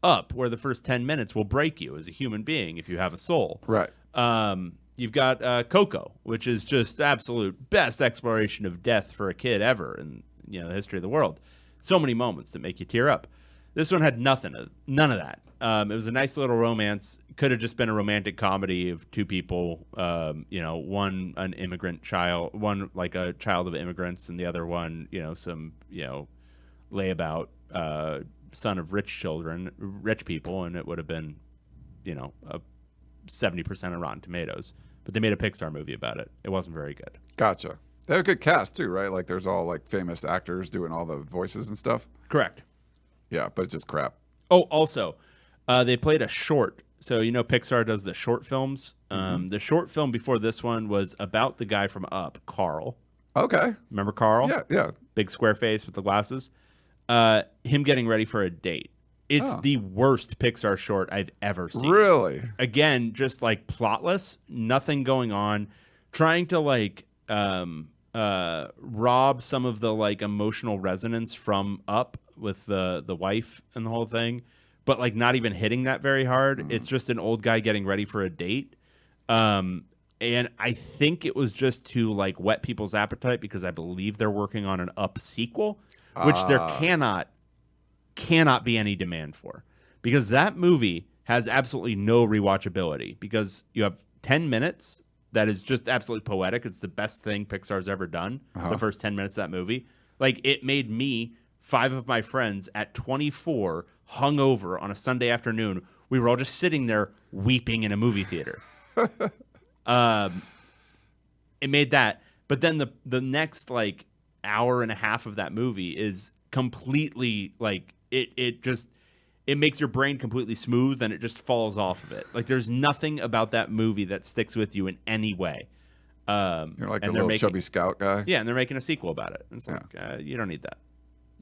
Up, where the first 10 minutes will break you as a human being if you have a soul. Right. You've got Coco, which is just absolute best exploration of death for a kid ever in the history of the world. So many moments that make you tear up. This one had none of that. It was a nice little romance. Could have just been a romantic comedy of two people. One an immigrant child, one like a child of immigrants, and the other one, some layabout son of rich people, and it would have been, a 70% of Rotten Tomatoes. But they made a Pixar movie about it. It wasn't very good. Gotcha. They have a good cast too, right? Like there's all like famous actors doing all the voices and stuff. Correct. Yeah, but it's just crap. Oh, also, they played a short. So, Pixar does the short films. The short film before this one was about the guy from Up, Carl. Okay. Remember Carl? Yeah. Big square face with the glasses. Him getting ready for a date. It's the worst Pixar short I've ever seen. Really? Again, just like plotless, nothing going on. Trying to rob some of the like emotional resonance from Up with the wife and the whole thing, but like not even hitting that very hard. It's just an old guy getting ready for a date. And I think it was just to like whet people's appetite because I believe they're working on an Up sequel, which there cannot be any demand for, because that movie has absolutely no rewatchability because you have 10 minutes that is just absolutely poetic. It's the best thing Pixar's ever done. The first 10 minutes of that movie. Like, it made me, 5 of my friends at 24, hungover on a Sunday afternoon. We were all just sitting there weeping in a movie theater. It made that. But then the next, like, hour and a half of that movie is completely, like, it makes your brain completely smooth and it just falls off of it. Like, there's nothing about that movie that sticks with you in any way. You're like the little chubby scout guy. Yeah, and they're making a sequel about it. It's like, you don't need that.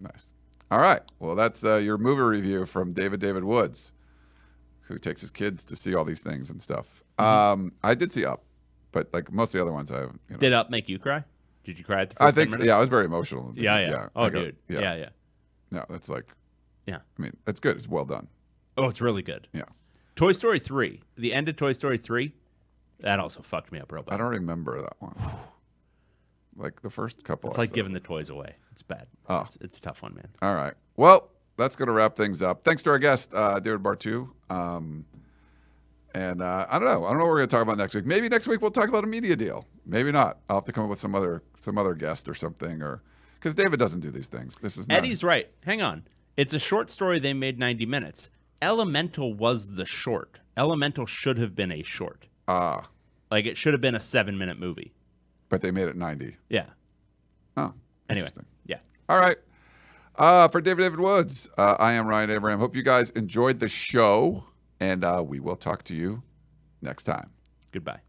Nice. All right. Well, that's your movie review from David Woods, who takes his kids to see all these things and stuff. I did see Up, but like most of the other ones, I haven't. You know. Did Up make you cry? Did you cry at the first I think 10 so. minutes? Yeah, I was very emotional. Yeah. Oh, dude. Yeah. No, that's like. Yeah. I mean, it's good. It's well done. Oh, it's really good. Yeah. Toy Story 3. The end of Toy Story 3, that also fucked me up real bad. I don't remember that one. Like the first couple. It's like giving the toys away. It's bad. Oh. It's a tough one, man. All right. Well, that's going to wrap things up. Thanks to our guest, David Bartoo. And I don't know. I don't know what we're going to talk about next week. Maybe next week we'll talk about a media deal. Maybe not. I'll have to come up with some other guest or something, or because David doesn't do these things. This is Eddie's right. Hang on. It's a short story. They made 90 minutes. Elemental was the short. Elemental should have been a short. Like, it should have been a 7-minute movie. But they made it 90. Yeah. Oh. Anyway. Yeah. All right. For David Woods, I am Ryan Abraham. Hope you guys enjoyed the show, and we will talk to you next time. Goodbye.